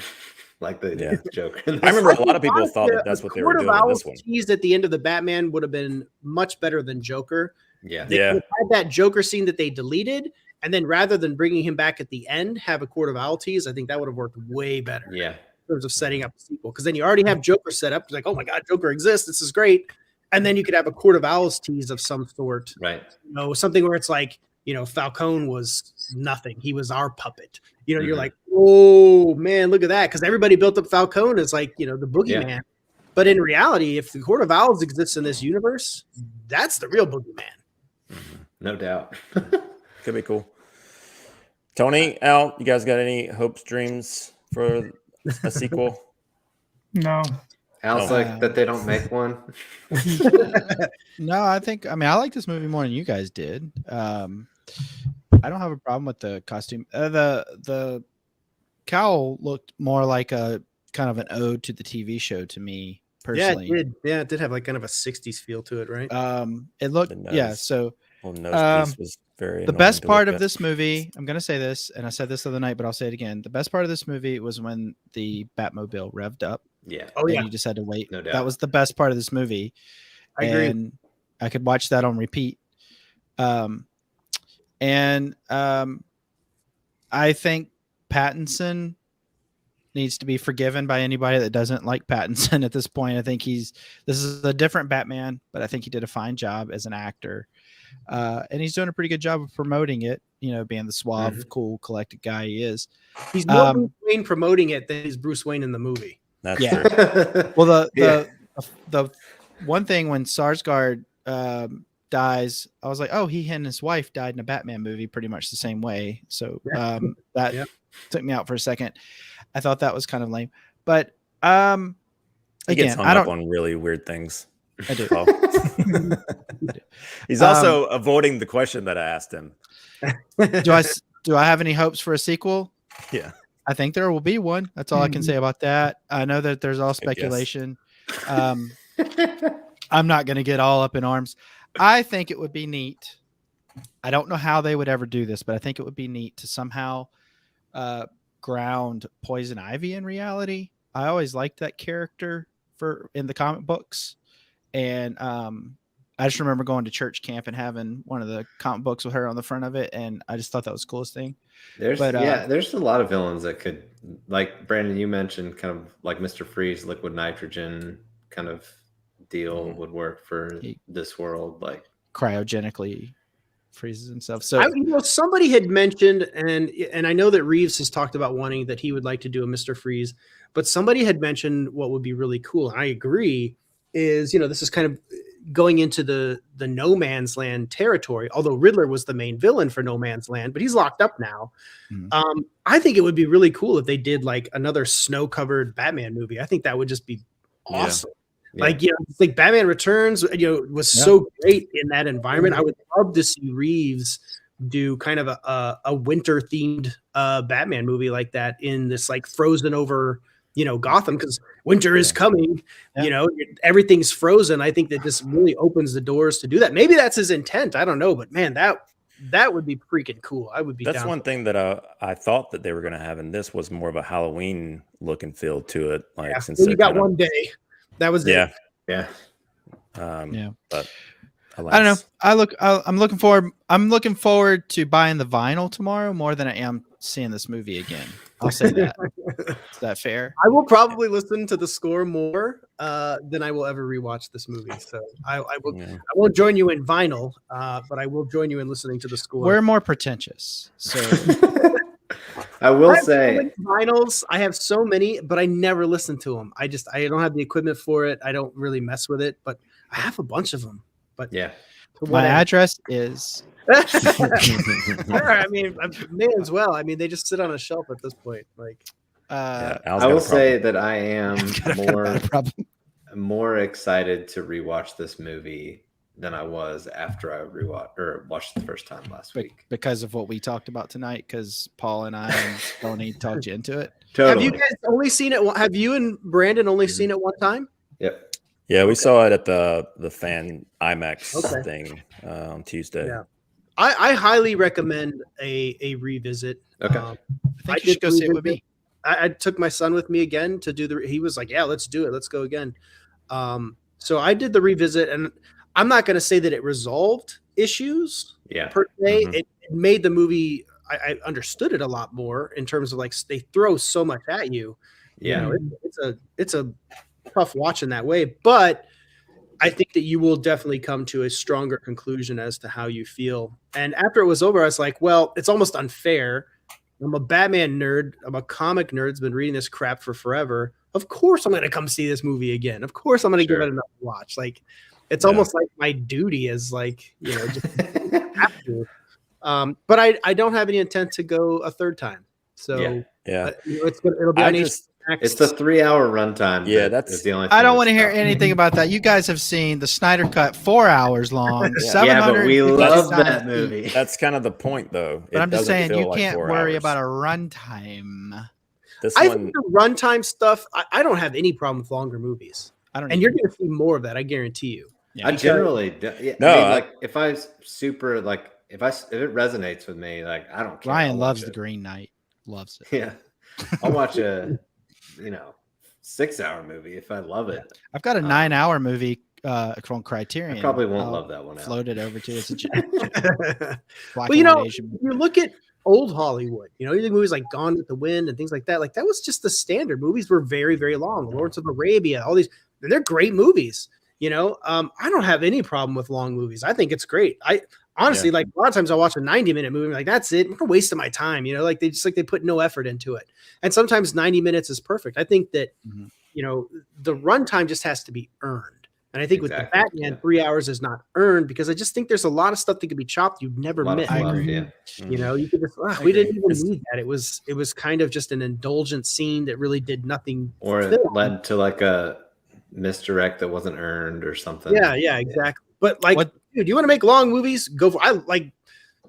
Like the Yeah. Joker. I remember a lot of people thought that that's what they were Court of doing in Owls this one. tease at the end of the Batman would have been much better than Joker. Yeah. They Yeah. could have had that Joker scene that they deleted, and then rather than bringing him back at the end, have a Court of Owl tease. I think that would have worked way better Yeah. in terms of setting up a sequel. Because then you already have Joker set up. It's like, oh my god, Joker exists. This is great. And then you could have a Court of Owls tease of some sort. Right. Something where it's like, Falcone was nothing. He was our puppet. You're Mhm. like, oh man, look at that. Because everybody built up Falcone as like, the boogeyman. Yeah. But in reality, if the Court of Owls exists in this universe, that's the real boogeyman. No doubt. Could be cool. Tony, Al, you guys got any hopes, dreams for a sequel? No. Al's like that they don't make one. No, I like this movie more than you guys did. I don't have a problem with the costume. The cowl looked more like a kind of an ode to the TV show to me personally. Yeah, it did. Yeah, it did have like kind of a 60s feel to it, right? It looked The nose. yeah. So Well, nose piece was very the annoying best to part look of at. this movie, I'm gonna say this, and I said this the other night, but I'll say it again. The best part of this movie was when the Batmobile revved up. Yeah. Oh And yeah, you just had to wait. No doubt. That was the best part of this movie. I agree. And I could watch that on repeat. I think Pattinson needs to be forgiven by anybody that doesn't like Pattinson at this point. I think this is a different Batman, but I think he did a fine job as an actor. And he's doing a pretty good job of promoting it, being the suave, cool, collected guy he is. He's more Bruce Wayne promoting it than he's Bruce Wayne in the movie. That's Yeah. true. Well, Yeah. the one thing when Skarsgård dies, I was like, oh, he and his wife died in a Batman movie pretty much the same way. So that Yeah. took me out for a second. I thought that was kind of lame, but He gets again, hung I up don't. on really weird things. I do. Well, he's also avoiding the question that I asked him. Do I have any hopes for a sequel? Yeah. I think there will be one. That's all I can say about that. I know that there's all speculation. I'm not going to get all up in arms. I think it would be neat. I don't know how they would ever do this, but I think it would be neat to somehow ground Poison Ivy in reality. I always liked that character in the comic books. And I just remember going to church camp and having one of the comic books with her on the front of it. And I just thought that was the coolest thing. There's But, there's a lot of villains that could, like Brandon, you mentioned, kind of like Mr. Freeze, liquid nitrogen kind of deal would work for this world. Like Cryogenically freezes himself. So somebody had mentioned, and I know that Reeves has talked about wanting that he would like to do a Mr. Freeze, but somebody had mentioned what would be really cool, and I agree, is this is kind of going into the No Man's Land territory, although Riddler was the main villain for No Man's Land, but he's locked up now. I think it would be really cool if they did like another snow-covered Batman movie. I think that would just be awesome. Yeah. Like, like Batman Returns, was so great in that environment. I would love to see Reeves do kind of a winter-themed Batman movie like that in this like frozen over, Gotham, because winter is coming. Everything's frozen. I think that this really opens the doors to do that. Maybe that's his intent. I don't know, but man, that would be freaking cool. I would be. That's one thing that I thought that they were going to have, and this was more of a Halloween look and feel to it. Like since you got one day, that was it. Yeah. But alas. I don't know. I'm looking forward to buying the vinyl tomorrow more than I am seeing this movie again. I'll say that. Is that fair? I will probably listen to the score more than I will ever rewatch this movie. So I will. I won't join you in vinyl, but I will join you in listening to the score. We're more pretentious, so I will say so many vinyls. I have so many, but I never listen to them. I don't have the equipment for it. I don't really mess with it, but I have a bunch of them. But yeah, my address is. I mean, I may as well. I mean, they just sit on a shelf at this point. Like, I will say that I am more excited to rewatch this movie than I was after I watched the first time last week because of what we talked about tonight. Because Paul and I and Tony talked you into it. Totally. Have you guys only seen it? Have you and Brandon only seen it one time? Yep. Yeah, we saw it at the fan IMAX thing on Tuesday. Yeah. I highly recommend a revisit. Okay. I think you should go see it with me. I took my son with me again to do he was like, yeah, let's do it. Let's go again. So I did the revisit, and I'm not going to say that it resolved issues per se. It made the movie, I understood it a lot more in terms of like, they throw so much at you. Yeah. It's a tough watch in that way, but I think that you will definitely come to a stronger conclusion as to how you feel. And after it was over, I was like, well, it's almost unfair. I'm a Batman nerd. I'm a comic nerd. It's been reading this crap for forever. Of course I'm going to come see this movie again. Of course I'm going to give it another watch. Like, it's almost like my duty is like, just have to. But I don't have any intent to go a third time. So it'll be on It's the 3-hour runtime. Yeah, that's the only thing. I don't want to hear anything about that. You guys have seen the Snyder Cut 4 hours long. But we love that movie. That's kind of the point, though. But I'm just saying, you can't worry about a runtime. I think the runtime stuff, I don't have any problem with longer movies. You're going to see more of that, I guarantee you. Yeah, I generally do. Yeah, if it resonates with me, like, I don't care. Ryan loves The Green Knight. Loves it. Yeah. I'll watch a 6-hour movie if I love it. I've got a 9-hour movie from Criterion. I probably won't love that one. Float it over to it's well, you look at old Hollywood. You think movies like Gone with the Wind and things like that. Like, that was just the standard. Movies were very, very long. Lawrence of Arabia, all these, they're great movies. I don't have any problem with long movies. I think it's great. I honestly, like, a lot of times I'll watch a 90-minute movie, like, that's it. I'm wasting my time. Like, they put no effort into it. And sometimes 90 minutes is perfect. I think that, the runtime just has to be earned. And I think with the Batman, 3 hours is not earned, because I just think there's a lot of stuff that could be chopped you'd never miss. I agree. Yeah. You could just, we didn't even need that. It was kind of just an indulgent scene that really did nothing. Or it led to like a misdirect that wasn't earned or something. Yeah, exactly. But like, dude, you want to make long movies? Go for. I like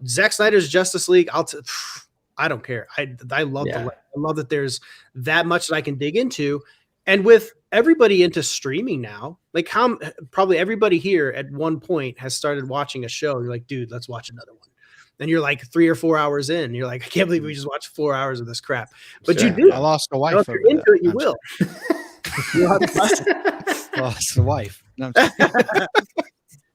Zack Snyder's Justice League. I don't care. I love I love that there's that much that I can dig into, and with everybody into streaming now, like how probably everybody here at one point has started watching a show. You're like, dude, let's watch another one. Then you're like 3 or 4 hours in. And you're like, I can't believe we just watched 4 hours of this crap. But you do. I lost a wife. If you're into it, you will. Lost a wife. No,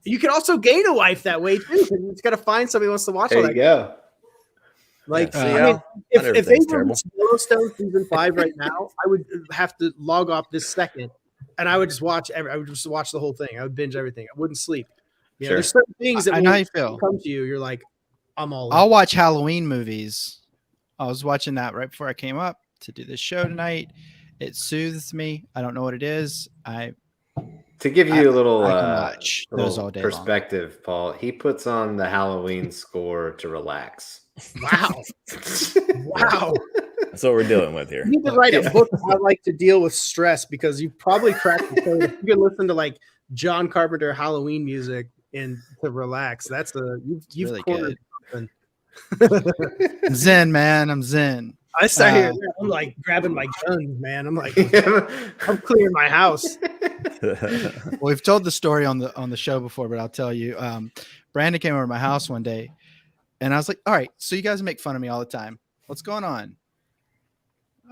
you can also gain a wife that way too. You just got to find somebody who wants to watch all that. There you go. Like, if they were in Yellowstone season 5 right now, I would have to log off this second, and I would just watch. I would just watch the whole thing. I would binge everything. I wouldn't sleep. There's certain things that I know how you feel. Come to you, you're like, I'm all in. I'll watch Halloween movies. I was watching that right before I came up to do this show tonight. It soothes me. I don't know what it is. To give you a little, I can watch those all day long. perspective, Paul, he puts on the Halloween score to relax. Wow. Wow. That's what we're dealing with here. You need to write a book on how like to deal with stress, because you probably cracked the code. If you can listen to like John Carpenter Halloween music and to relax, that's you've Really cornered good. something. I'm zen, man. I'm zen. I sat here, I'm like grabbing my guns, man. I'm like, I'm clearing my house. Well, we've told the story on the show before, but I'll tell you. Brandon came over to my house one day, and I was like, "All right, so you guys make fun of me all the time. What's going on?"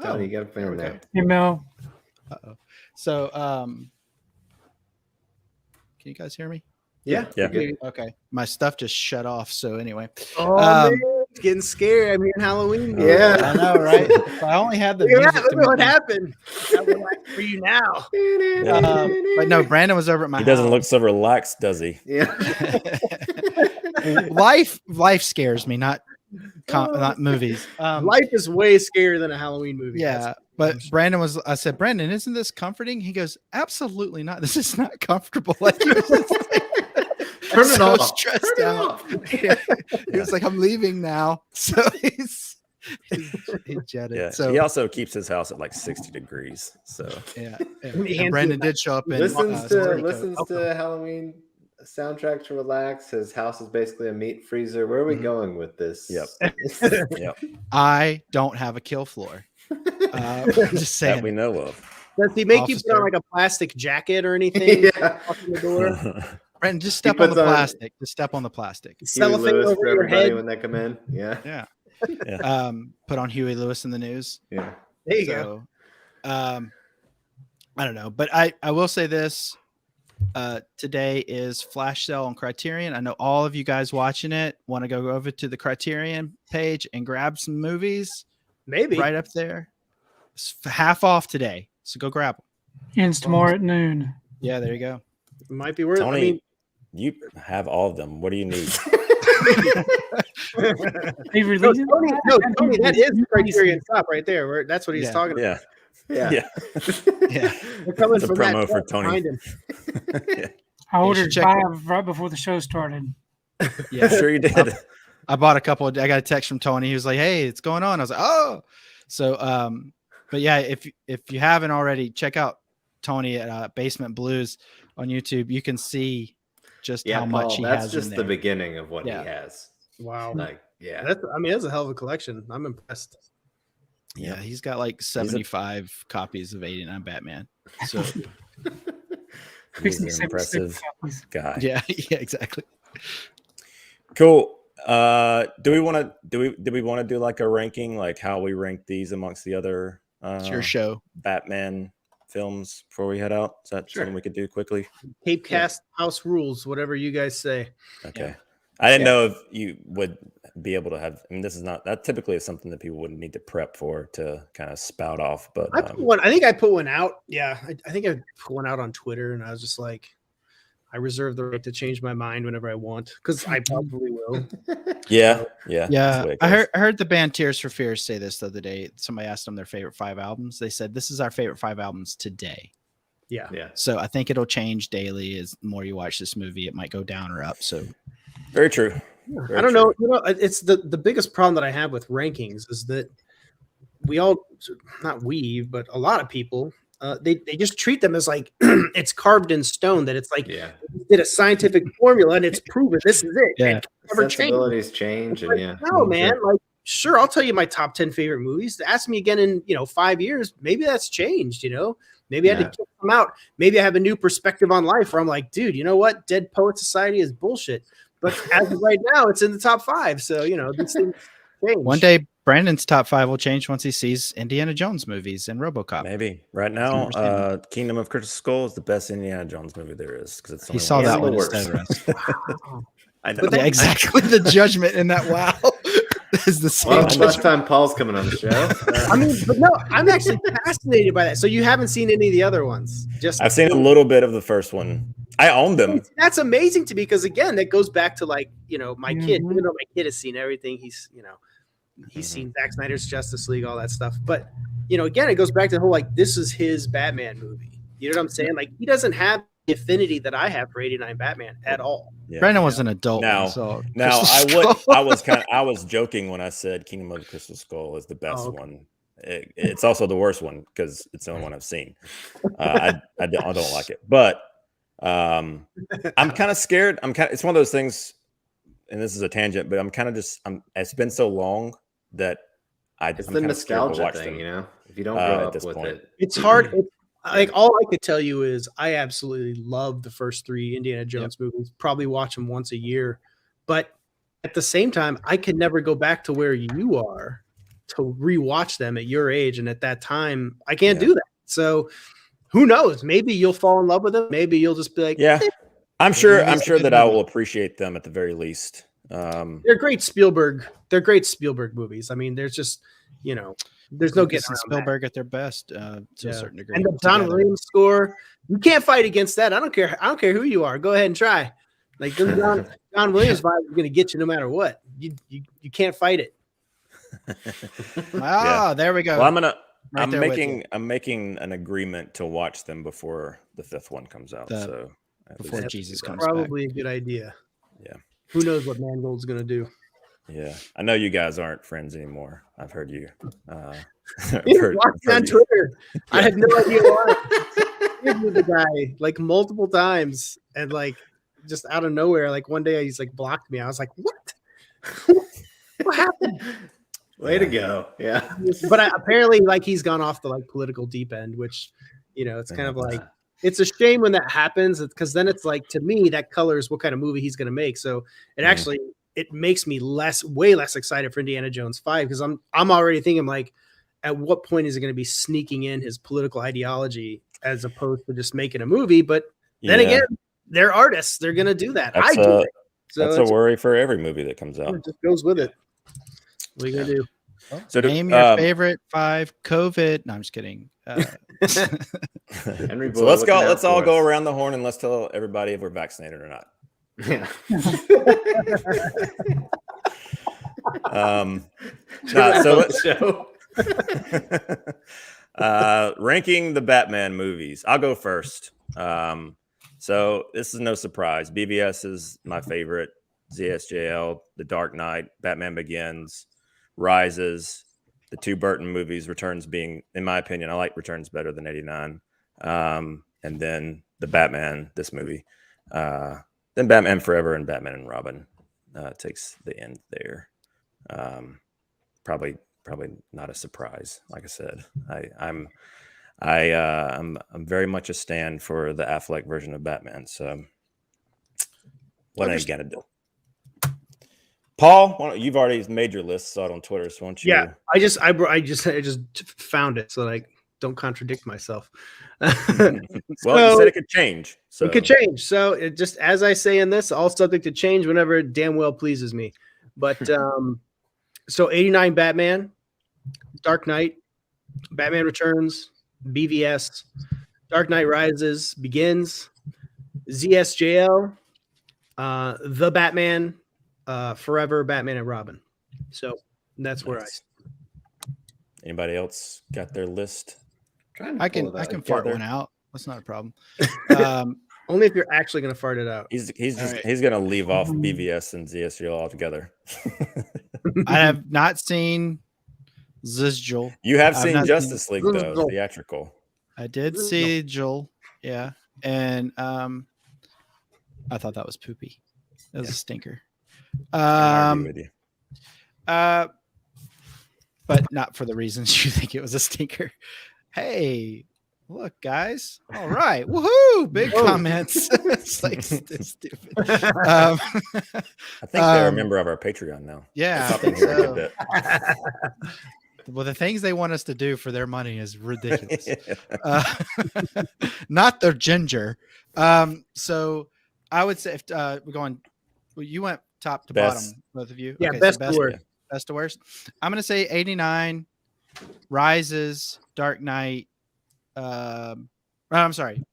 Tony, you got a film there. Hey, Mel. Uh-oh. So, can you guys hear me? Yeah. Okay. My stuff just shut off. So anyway. Oh, man, it's getting scary. I'm hearing Halloween. Yeah. I know, right? If I only had the Look music at that. to Look what make- happened. I'm like, for you now. But no, Brandon was over at my He doesn't house. look so relaxed, does he? Yeah. Life scares me, not movies. Life is way scarier than a Halloween movie. Yeah, but I said, Brandon, isn't this comforting? He goes, absolutely not. This is not comfortable. Like, Turn it so off. stressed Turn it out. off. Yeah. He was like, I'm leaving now. So he's jetted. Yeah. So He also keeps his house at like 60 degrees. So yeah. He And Brandon did show up in Listens spring coat. to Halloween soundtrack to relax. His house is basically a meat freezer. Where are we going with this? Yep. Yep. I don't have a kill floor. I'm just That saying. we know of. Does he make you put on Officer. like a plastic jacket or anything? Yeah. Walking the door? Brandon, just step He on the puts on- plastic. Just step on the plastic. Huey Cellophane Lewis over for your everybody head. when they come in. Yeah. Yeah. Put on Huey Lewis in the news. Yeah. There you go. So, I don't know, but I will say this. Today is flash sale on Criterion. I know all of you guys watching it want to go over to the Criterion page and grab some movies Maybe. right up there. It's half off today, so go grab them. Ends tomorrow at noon. Yeah, there you go. It might be worth Tony, I mean, you have all of them. What do you need? They released Tony, that is the Criterion Stop right there. That's what he's Yeah. talking about. Yeah. Yeah. Yeah, We're coming It's a from that promo for truck Tony. behind him. I You ordered should check 5 right before the show started. yeah. Sure you did. I bought a couple. I got a text from Tony. He was like, "Hey, it's going on." I was like, "Oh." So, but yeah, if you haven't already, check out Tony at Basement Blues on YouTube. You can see just Yeah, how much Paul, he that's has just in the there. Beginning of what Yeah. he has. Wow. Like, yeah. That's a hell of a collection. I'm impressed. Yeah, he's got like 75 copies of 89 Batman. So He's an 66 impressive copies. guy. yeah, exactly. Cool. Do we want to do like a ranking, like how we rank these amongst the other It's your show. Batman films before we head out? Is that something we could do quickly? CAPECAST house rules, whatever you guys say. Okay. I didn't know if you would be able to have. I mean, this is not that typically is something that people would need to prep for to kind of spout off. But I think I put one out. Yeah, I think I put one out on Twitter, and I was just like, I reserve the right to change my mind whenever I want, because I probably will. yeah. That's the Yeah, way it I goes. heard the band Tears for Fears say this the other day. Somebody asked them their favorite 5 albums. They said, "This is our favorite 5 albums today." Yeah. Yeah. So I think it'll change daily. As the more you watch this movie, it might go down or up. So Very true. I don't know. It's the biggest problem that I have with rankings is that we all, not we, but a lot of people, they just treat them as like it's carved in stone. That it's like Yeah. we did a scientific formula and it's proven this is it. Yeah. And it never change. Sensibilities change, and yeah. No, man. Like, sure, I'll tell you my top 10 favorite movies. Ask me again in 5 years. Maybe that's changed. Maybe I had to kick them out. Maybe I have a new perspective on life where I'm like, dude, you know what? Dead Poet Society is bullshit. But as of right now, it's in the top 5. So these things change. one day, Brandon's top 5 will change once he sees Indiana Jones movies and RoboCop. Maybe right now, Kingdom of Crystal Skull is the best Indiana Jones movie there is because it's He saw that one worse. instead of us. I know. But Yeah, exactly. The judgment in that wow is the same. Well, judgment. last time Paul's coming on the show. I mean, but no, I'm actually fascinated by that. So you haven't seen any of the other ones? Just I've seen a little bit of the first one. I own them. That's amazing to me because again, that goes back to like my kid. Mhm. Even though my kid has seen everything, he's seen Zack Snyder's Justice League, all that stuff. But again, it goes back to the whole like this is his Batman movie. You know what I'm saying? Like he doesn't have the affinity that I have for 89 Batman at all. Yeah. Brandon was an adult. Now, when he saw now Crystal Skull. I was joking when I said Kingdom of the Crystal Skull is the best okay. one. It's also the worst one because it's the only one I've seen. I don't like it, but I'm kind of scared. It's one of those things, and this is a tangent, but I'm kind of just. It's been so long that It's the nostalgia thing, you know. If you don't grow up with it, it's hard. Like all I could tell you is I absolutely love the first 3 Indiana Jones movies. Probably watch them once a year, but at the same time, I could never go back to where you are to rewatch them at your age, and at that time, I can't do that. So, who knows? Maybe you'll fall in love with them. Maybe you'll just be like, yeah. I'm sure that I will appreciate them at the very least. They're great Spielberg. They're great Spielberg movies. I mean, there's just there's no getting around Spielberg at their best to a certain degree. And the John Williams score, you can't fight against that. I don't care who you are. Go ahead and try. Like the John Williams vibe is going to get you no matter what. You can't fight it. There we go. Well, I'm making an agreement to watch them before the 5th one comes out. Before Jesus comes probably back. A good idea. Yeah. Who knows what Mangold's going to do? Yeah, I know you guys aren't friends anymore. I've heard you. Heard on Twitter. Yeah. I had no idea why. With the guy like multiple times, and like just out of nowhere, like one day he's like blocked me. I was like, "What? What happened?" Way to go! Yeah, but apparently, like he's gone off the like political deep end, which it's kind of like it's a shame when that happens because then it's like to me that colors what kind of movie he's going to make. So it actually. It makes me way less excited for Indiana Jones 5 because I'm already thinking like, at what point is it going to be sneaking in his political ideology as opposed to just making a movie? But then again, they're artists; they're going to do that. That's I do it. So that's a worry for every movie that comes out. It just goes with it. What are you going to do? So name your favorite 5 COVID. No, I'm just kidding. Henry Boy, so let's go. Let's all go around the horn and let's tell everybody if we're vaccinated or not. Yeah. So let's show. Ranking the Batman movies. I'll go first. So this is no surprise. BVS is my favorite. ZSJL, The Dark Knight, Batman Begins, Rises, the 2 Burton movies. Returns being, in my opinion, I like Returns better than 89. And then the Batman, this movie. Then Batman Forever and Batman and Robin takes the end there. Probably not a surprise. Like I said, I'm very much a stand for the Affleck version of Batman. So what are you gonna do? Paul, you've already made your list, saw it on Twitter. So why don't you? Yeah, I just found it, so like don't contradict myself. Well, you said it could change. So. It could change. So it just, as I say in this, all subject to change whenever it damn well pleases me. But so 89 Batman, Dark Knight, Batman Returns, BVS, Dark Knight Rises, Begins, ZSJL, The Batman, Forever, Batman and Robin. So that's where Anybody else got their list? I can fart one out. That's not a problem. Only if you're actually going to fart it out. He's going to leave off BVS and ZSJL altogether. I have not seen ZSJL. You have seen Justice League though, theatrical. I did see Joel, yeah, and I thought that was poopy. It was a stinker. With you. But not for the reasons you think it was a stinker. Hey, look, guys! All right, woohoo! Big comments. It's like it's stupid. I think they're a member of our Patreon now. Yeah, I think so. Well, the things they want us to do for their money is ridiculous. Not their ginger. So I would say if we're going, well, you went top to bottom, both of you. Yeah, okay, best so to worst. Best to worst. I'm going to say 89, Rises, Dark Knight. I'm sorry,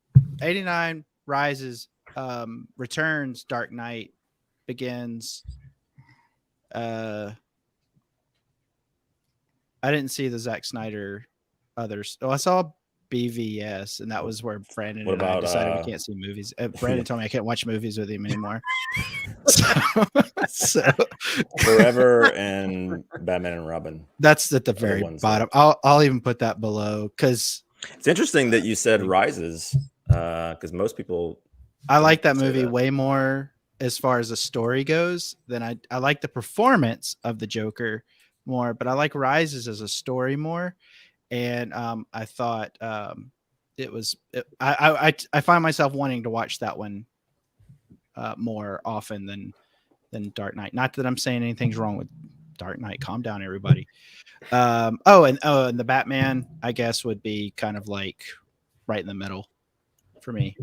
89, Rises, Returns, Dark Knight, Begins. I didn't see the Zack Snyder others. Oh, I saw BVS, and that was where Brandon What and I about, decided we can't see movies. Brandon told me I can't watch movies with him anymore. so Forever and Batman and Robin. that's at the Other very ones bottom. I'll even put that below because It's interesting that you said Rises, because most people. I like that say movie that. way more as far as the story goes than I like the performance of the Joker more, but I like Rises as a story more. And I thought I find myself wanting to watch that one more often than Dark Knight. Not that I'm saying anything's wrong with Dark Knight. Calm down, everybody. And the Batman, I guess, would be kind of like right in the middle for me.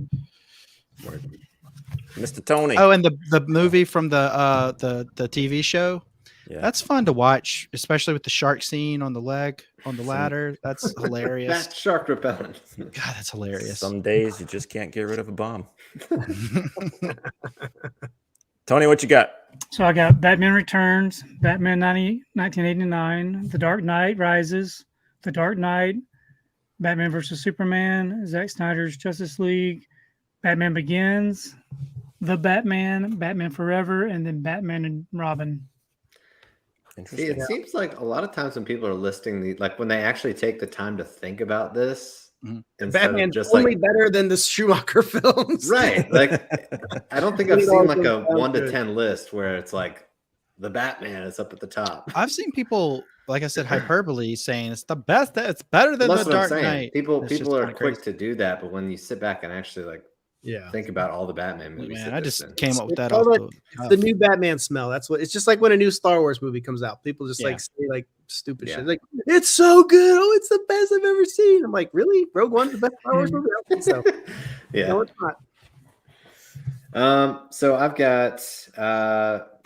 Mr. Tony. Oh, and the movie from the TV show. Yeah. That's fun to watch, especially with the shark scene on the ladder. That's hilarious. That shark repellent. God, that's hilarious. Some days you just can't get rid of a bomb. Tony, what you got? So I got Batman Returns, Batman 1989, The Dark Knight Rises, The Dark Knight, Batman vs. Superman, Zack Snyder's Justice League, Batman Begins, The Batman, Batman Forever, and then Batman and Robin. See, it seems like a lot of times when people are listing when they actually take the time to think about this, Batman's just only better than the Schumacher films, right? Like, I don't think I've seen like a 1 to 10 list where it's like the Batman is up at the top. I've seen people, like I said, hyperbole saying it's the best. It's better than the Dark Knight. People are quick to do that, but when you sit back and actually think about all the Batman movies. Man, I just came up with that. The new Batman smell. That's what it's just like when a new Star Wars movie comes out. People just say stupid shit. Like, it's so good. Oh, it's the best I've ever seen. I'm like, really? Rogue One's the best Star Wars movie? I don't think so. Yeah. No, it's not. So I've got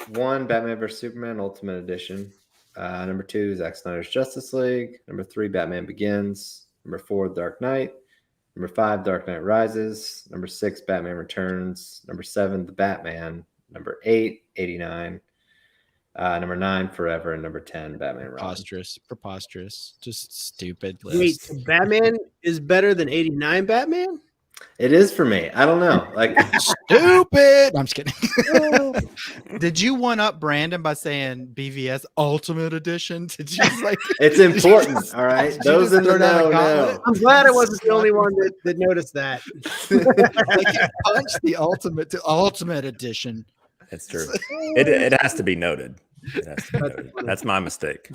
1 Batman vs Superman Ultimate Edition. Number 2, Zack Snyder's Justice League. Number 3, Batman Begins. Number 4, Dark Knight. Number 5, Dark Knight Rises. Number 6, Batman Returns. Number 7, The Batman. Number 8, 89. Number 9, Forever. And number 10, Batman Robin. Preposterous. Just stupid list. Wait, so Batman is better than 89 Batman? It is for me. I don't know. Like, stupid. I'm just kidding. Did you one up Brandon by saying BVS Ultimate Edition? Did you like? It's important. All right. Those in the know. I'm glad I wasn't the only one that noticed that. Punch the Ultimate Edition. It's true. It has to be noted. That's my mistake.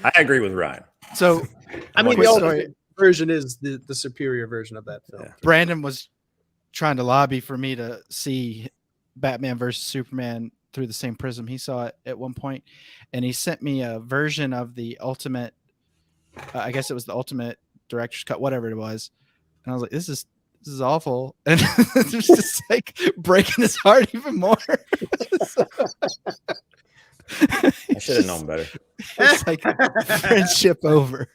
I agree with Ryan. So, I mean, the Ultimate version is the superior version of that film. Yeah. Brandon was trying to lobby for me to see Batman versus Superman through the same prism he saw it at one point, and he sent me a version of the Ultimate. I guess it was the Ultimate Director's Cut, whatever it was, and I was like, "This is awful," and it was just like breaking his heart even more. I should have known better. It's like friendship over.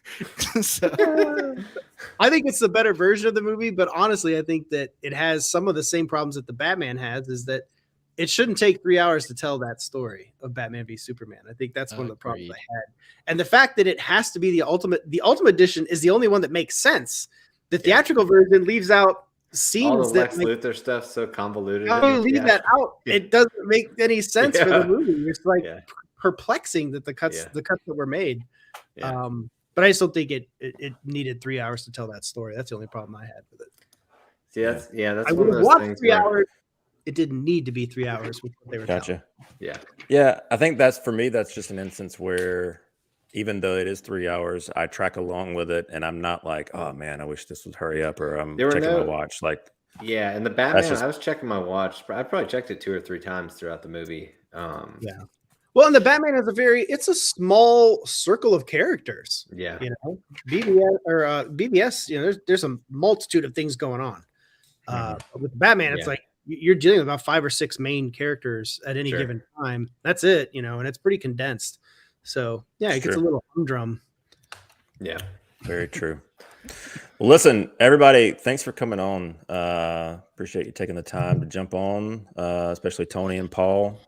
I think it's the better version of the movie, but honestly, I think that it has some of the same problems that the Batman has, is that it shouldn't take 3 hours to tell that story of Batman v Superman. I think that's one of the problems I had. And the fact that it has to be the Ultimate Edition is the only one that makes sense. The theatrical version leaves out scenes all the that Lex Luthor stuff so convoluted. How do you leave that out? It doesn't make any sense for the movie. It's like perplexing that the cuts that were made. Yeah. But I just don't think it needed 3 hours to tell that story. That's the only problem I had with it. See, that's I would have watched 3 hours. It didn't need to be 3 hours with what they were telling. Yeah. I think that's just an instance where, even though it is 3 hours, I track along with it, and I'm not like, oh man, I wish this would hurry up, or I'm checking my watch. Like, and the Batman, I was checking my watch. I probably checked it 2 or 3 times throughout the movie. Well, and the Batman has it's a small circle of characters. Yeah. You know, BBS, there's a multitude of things going on. With Batman, it's like you're dealing with about 5 or 6 main characters at any given time. That's it, and it's pretty condensed. So it gets a little humdrum. Yeah. Very true. Well, listen, everybody, thanks for coming on. Appreciate you taking the time to jump on, especially Tony and Paul.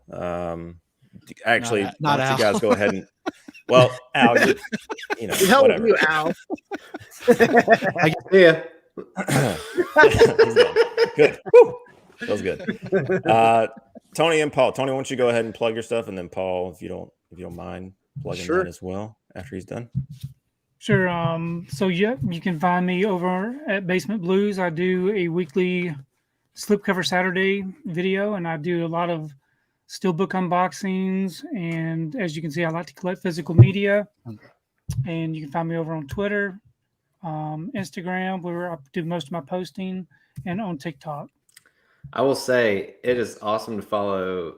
Actually, why don't you guys go ahead and Well, Al, you know, Hell with whatever. you, Al. Yeah. He's done. Good. Woo. Feels good. Tony and Paul. Tony, why don't you go ahead and plug your stuff, and then Paul, if you don't mind plugging Sure. that as well after he's done. Sure. So yeah, you can find me over at Basement Blues. I do a weekly Slipcover Saturday video, and I do a lot of steelbook unboxings. And as you can see, I like to collect physical media. And you can find me over on Twitter, Instagram, where I do most of my posting, and on TikTok. I will say it is awesome to follow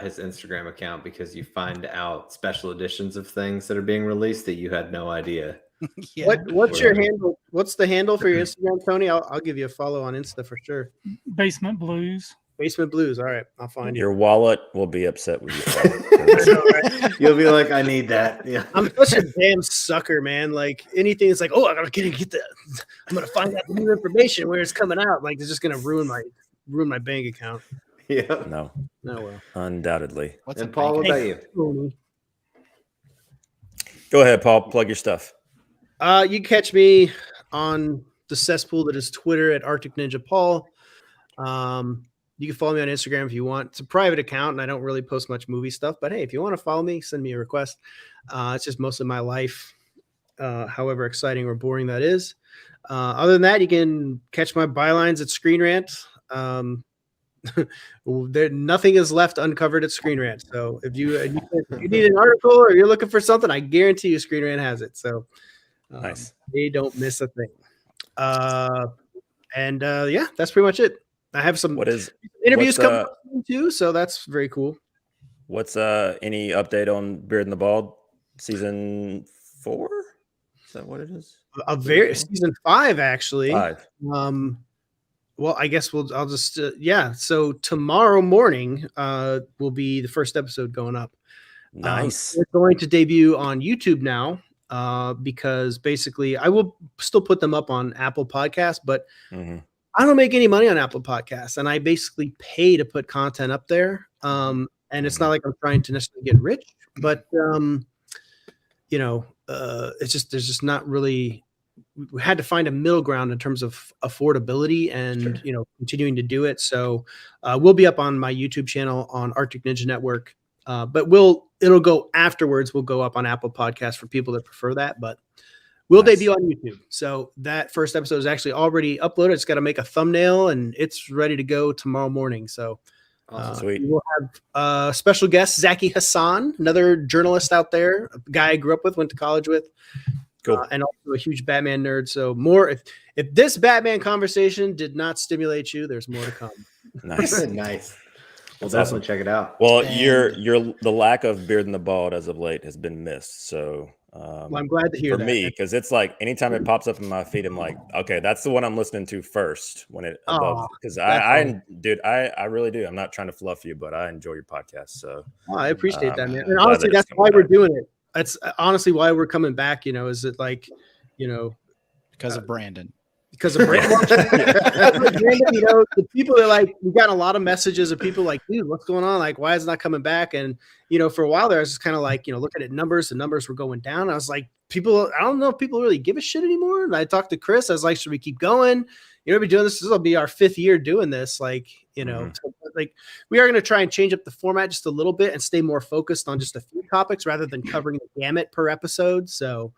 his Instagram account because you find out special editions of things that are being released that you had no idea. Yeah. What's your handle? What's the handle for your Instagram, Tony? I'll give you a follow on Insta for sure. Basement Blues. Basement Blues. All right, I'll find you. Your wallet will be upset with you. You'll be like, I need that. Yeah. I'm such a damn sucker, man. Like anything that's like, oh, I gotta get the. I'm gonna find out the new information where it's coming out. Like it's just gonna ruin my bank account. Yeah. No, Well. undoubtedly. What's And a Paul, what bank about you? Tony. Go ahead, Paul. Plug your stuff. You can catch me on the cesspool that is Twitter at Arctic Ninja Paul. You can follow me on Instagram if you want. It's a private account, and I don't really post much movie stuff. But hey, if you want to follow me, send me a request. It's just mostly my life, however exciting or boring that is. Other than that, you can catch my bylines at Screen Rant. Nothing is left uncovered at Screen Rant. So if you need an article or you're looking for something, I guarantee you Screen Rant has it. So Nice. they don't miss a thing. Yeah, that's pretty much it. I have some interviews coming up too, so that's very cool. What's any update on Beard and the Bald season 4? Is that what it is? Season 5 actually. 5. Well, I guess I'll just so tomorrow morning will be the first episode going up. Nice. We're going to debut on YouTube now because basically I will still put them up on Apple Podcasts, but I don't make any money on Apple Podcasts, and I basically pay to put content up there. And it's not like I'm trying to necessarily get rich, but it's just there's just not really. We had to find a middle ground in terms of affordability and continuing to do it. So we'll be up on my YouTube channel on Arctic Ninja Network, but it'll go afterwards. We'll go up on Apple Podcasts for people that prefer that, but we'll debut on YouTube. So that first episode is actually already uploaded. It's got to make a thumbnail and it's ready to go tomorrow morning. So Sweet. we'll have special guest Zaki Hassan, another journalist out there, a guy I grew up with, went to college with. Cool. And also a huge Batman nerd. So more, if this Batman conversation did not stimulate you, there's more to come. Nice. Nice. We'll That's definitely check it out. Well, the lack of Beard and the Bald as of late has been missed. So Well, I'm glad to hear for that. me, because it's like anytime it pops up in my feed, I'm like, okay, that's the one I'm listening to first when it above. Because I really do. I'm not trying to fluff you, but I enjoy your podcast. So I appreciate that, man. I'm And glad honestly, that it's that's why coming we're back. doing it. That's honestly why we're coming back. Is it like, because of Brandon? Because of Brandon. The people that like, we got a lot of messages of people like, dude, what's going on? Like, why is it not coming back? And, for a while there, I was just kind of like, looking at numbers, the numbers were going down. I was like, I don't know if people really give a shit anymore. And I talked to Chris. I was like, should we keep going? We'll be doing this. This will be our 5th year doing this. Like, so, like we are going to try and change up the format just a little bit and stay more focused on just a few topics rather than covering the gamut per episode. So,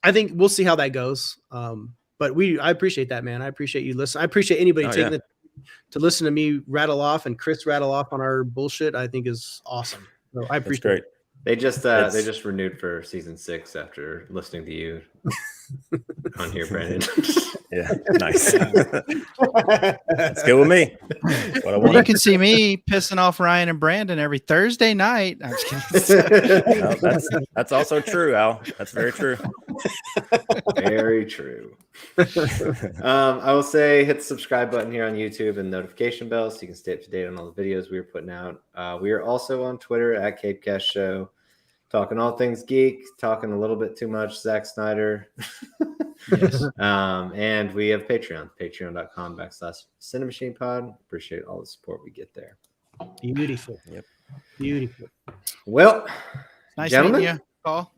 I think we'll see how that goes. But I appreciate that, man. I appreciate you listening. I appreciate anybody taking the to listen to me rattle off and Chris rattle off on our bullshit. I think is awesome. So I appreciate it. They just renewed for season 6 after listening to you on here, Brandon. Yeah, nice. That's good with me. What I want. You can see me pissing off Ryan and Brandon every Thursday night. I'm just kidding. No, that's also true, Al. That's very true. Very true. I will say hit the subscribe button here on YouTube and notification bell so you can stay up to date on all the videos we are putting out. We are also on Twitter at CAPECAST Show, talking all things geek, talking a little bit too much Zack Snyder. Yes. And we have patreon.com/CiNEMACHiNE. Appreciate all the support we get there. Beautiful. Yep. Beautiful. Well, Nice gentlemen, meeting you. call.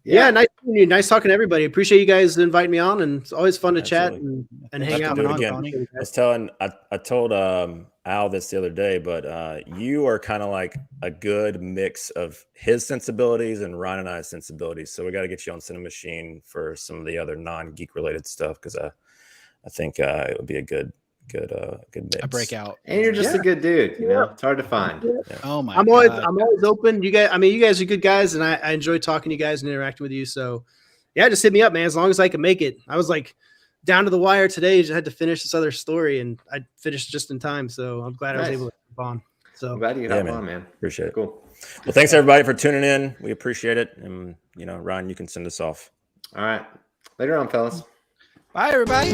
Yeah, nice meeting you. Nice talking to everybody. Appreciate you guys inviting me on, and it's always fun to chat Absolutely. and We'll hang have out. to do it on, again. Tony. I told Al this the other day, but you are kind of like a good mix of his sensibilities and Ryan and I's sensibilities. So we got to get you on CiNEMAChiNE for some of the other non-geek related stuff, because I think it would be a good mix. A breakout. And you're just a good dude. You know, it's hard to find. Oh my I'm god. always open. You guys are good guys, and I enjoy talking to you guys and interacting with you. So yeah, just hit me up, man. As long as I can make it. I was like down to the wire today. Just had to finish this other story, and I finished just in time. So I'm glad I was able to jump on. So I'm glad you got on, man. Appreciate it. Cool. Well, thanks everybody for tuning in. We appreciate it. And Ryan, you can send us off. All right. Later on, fellas. Bye, everybody.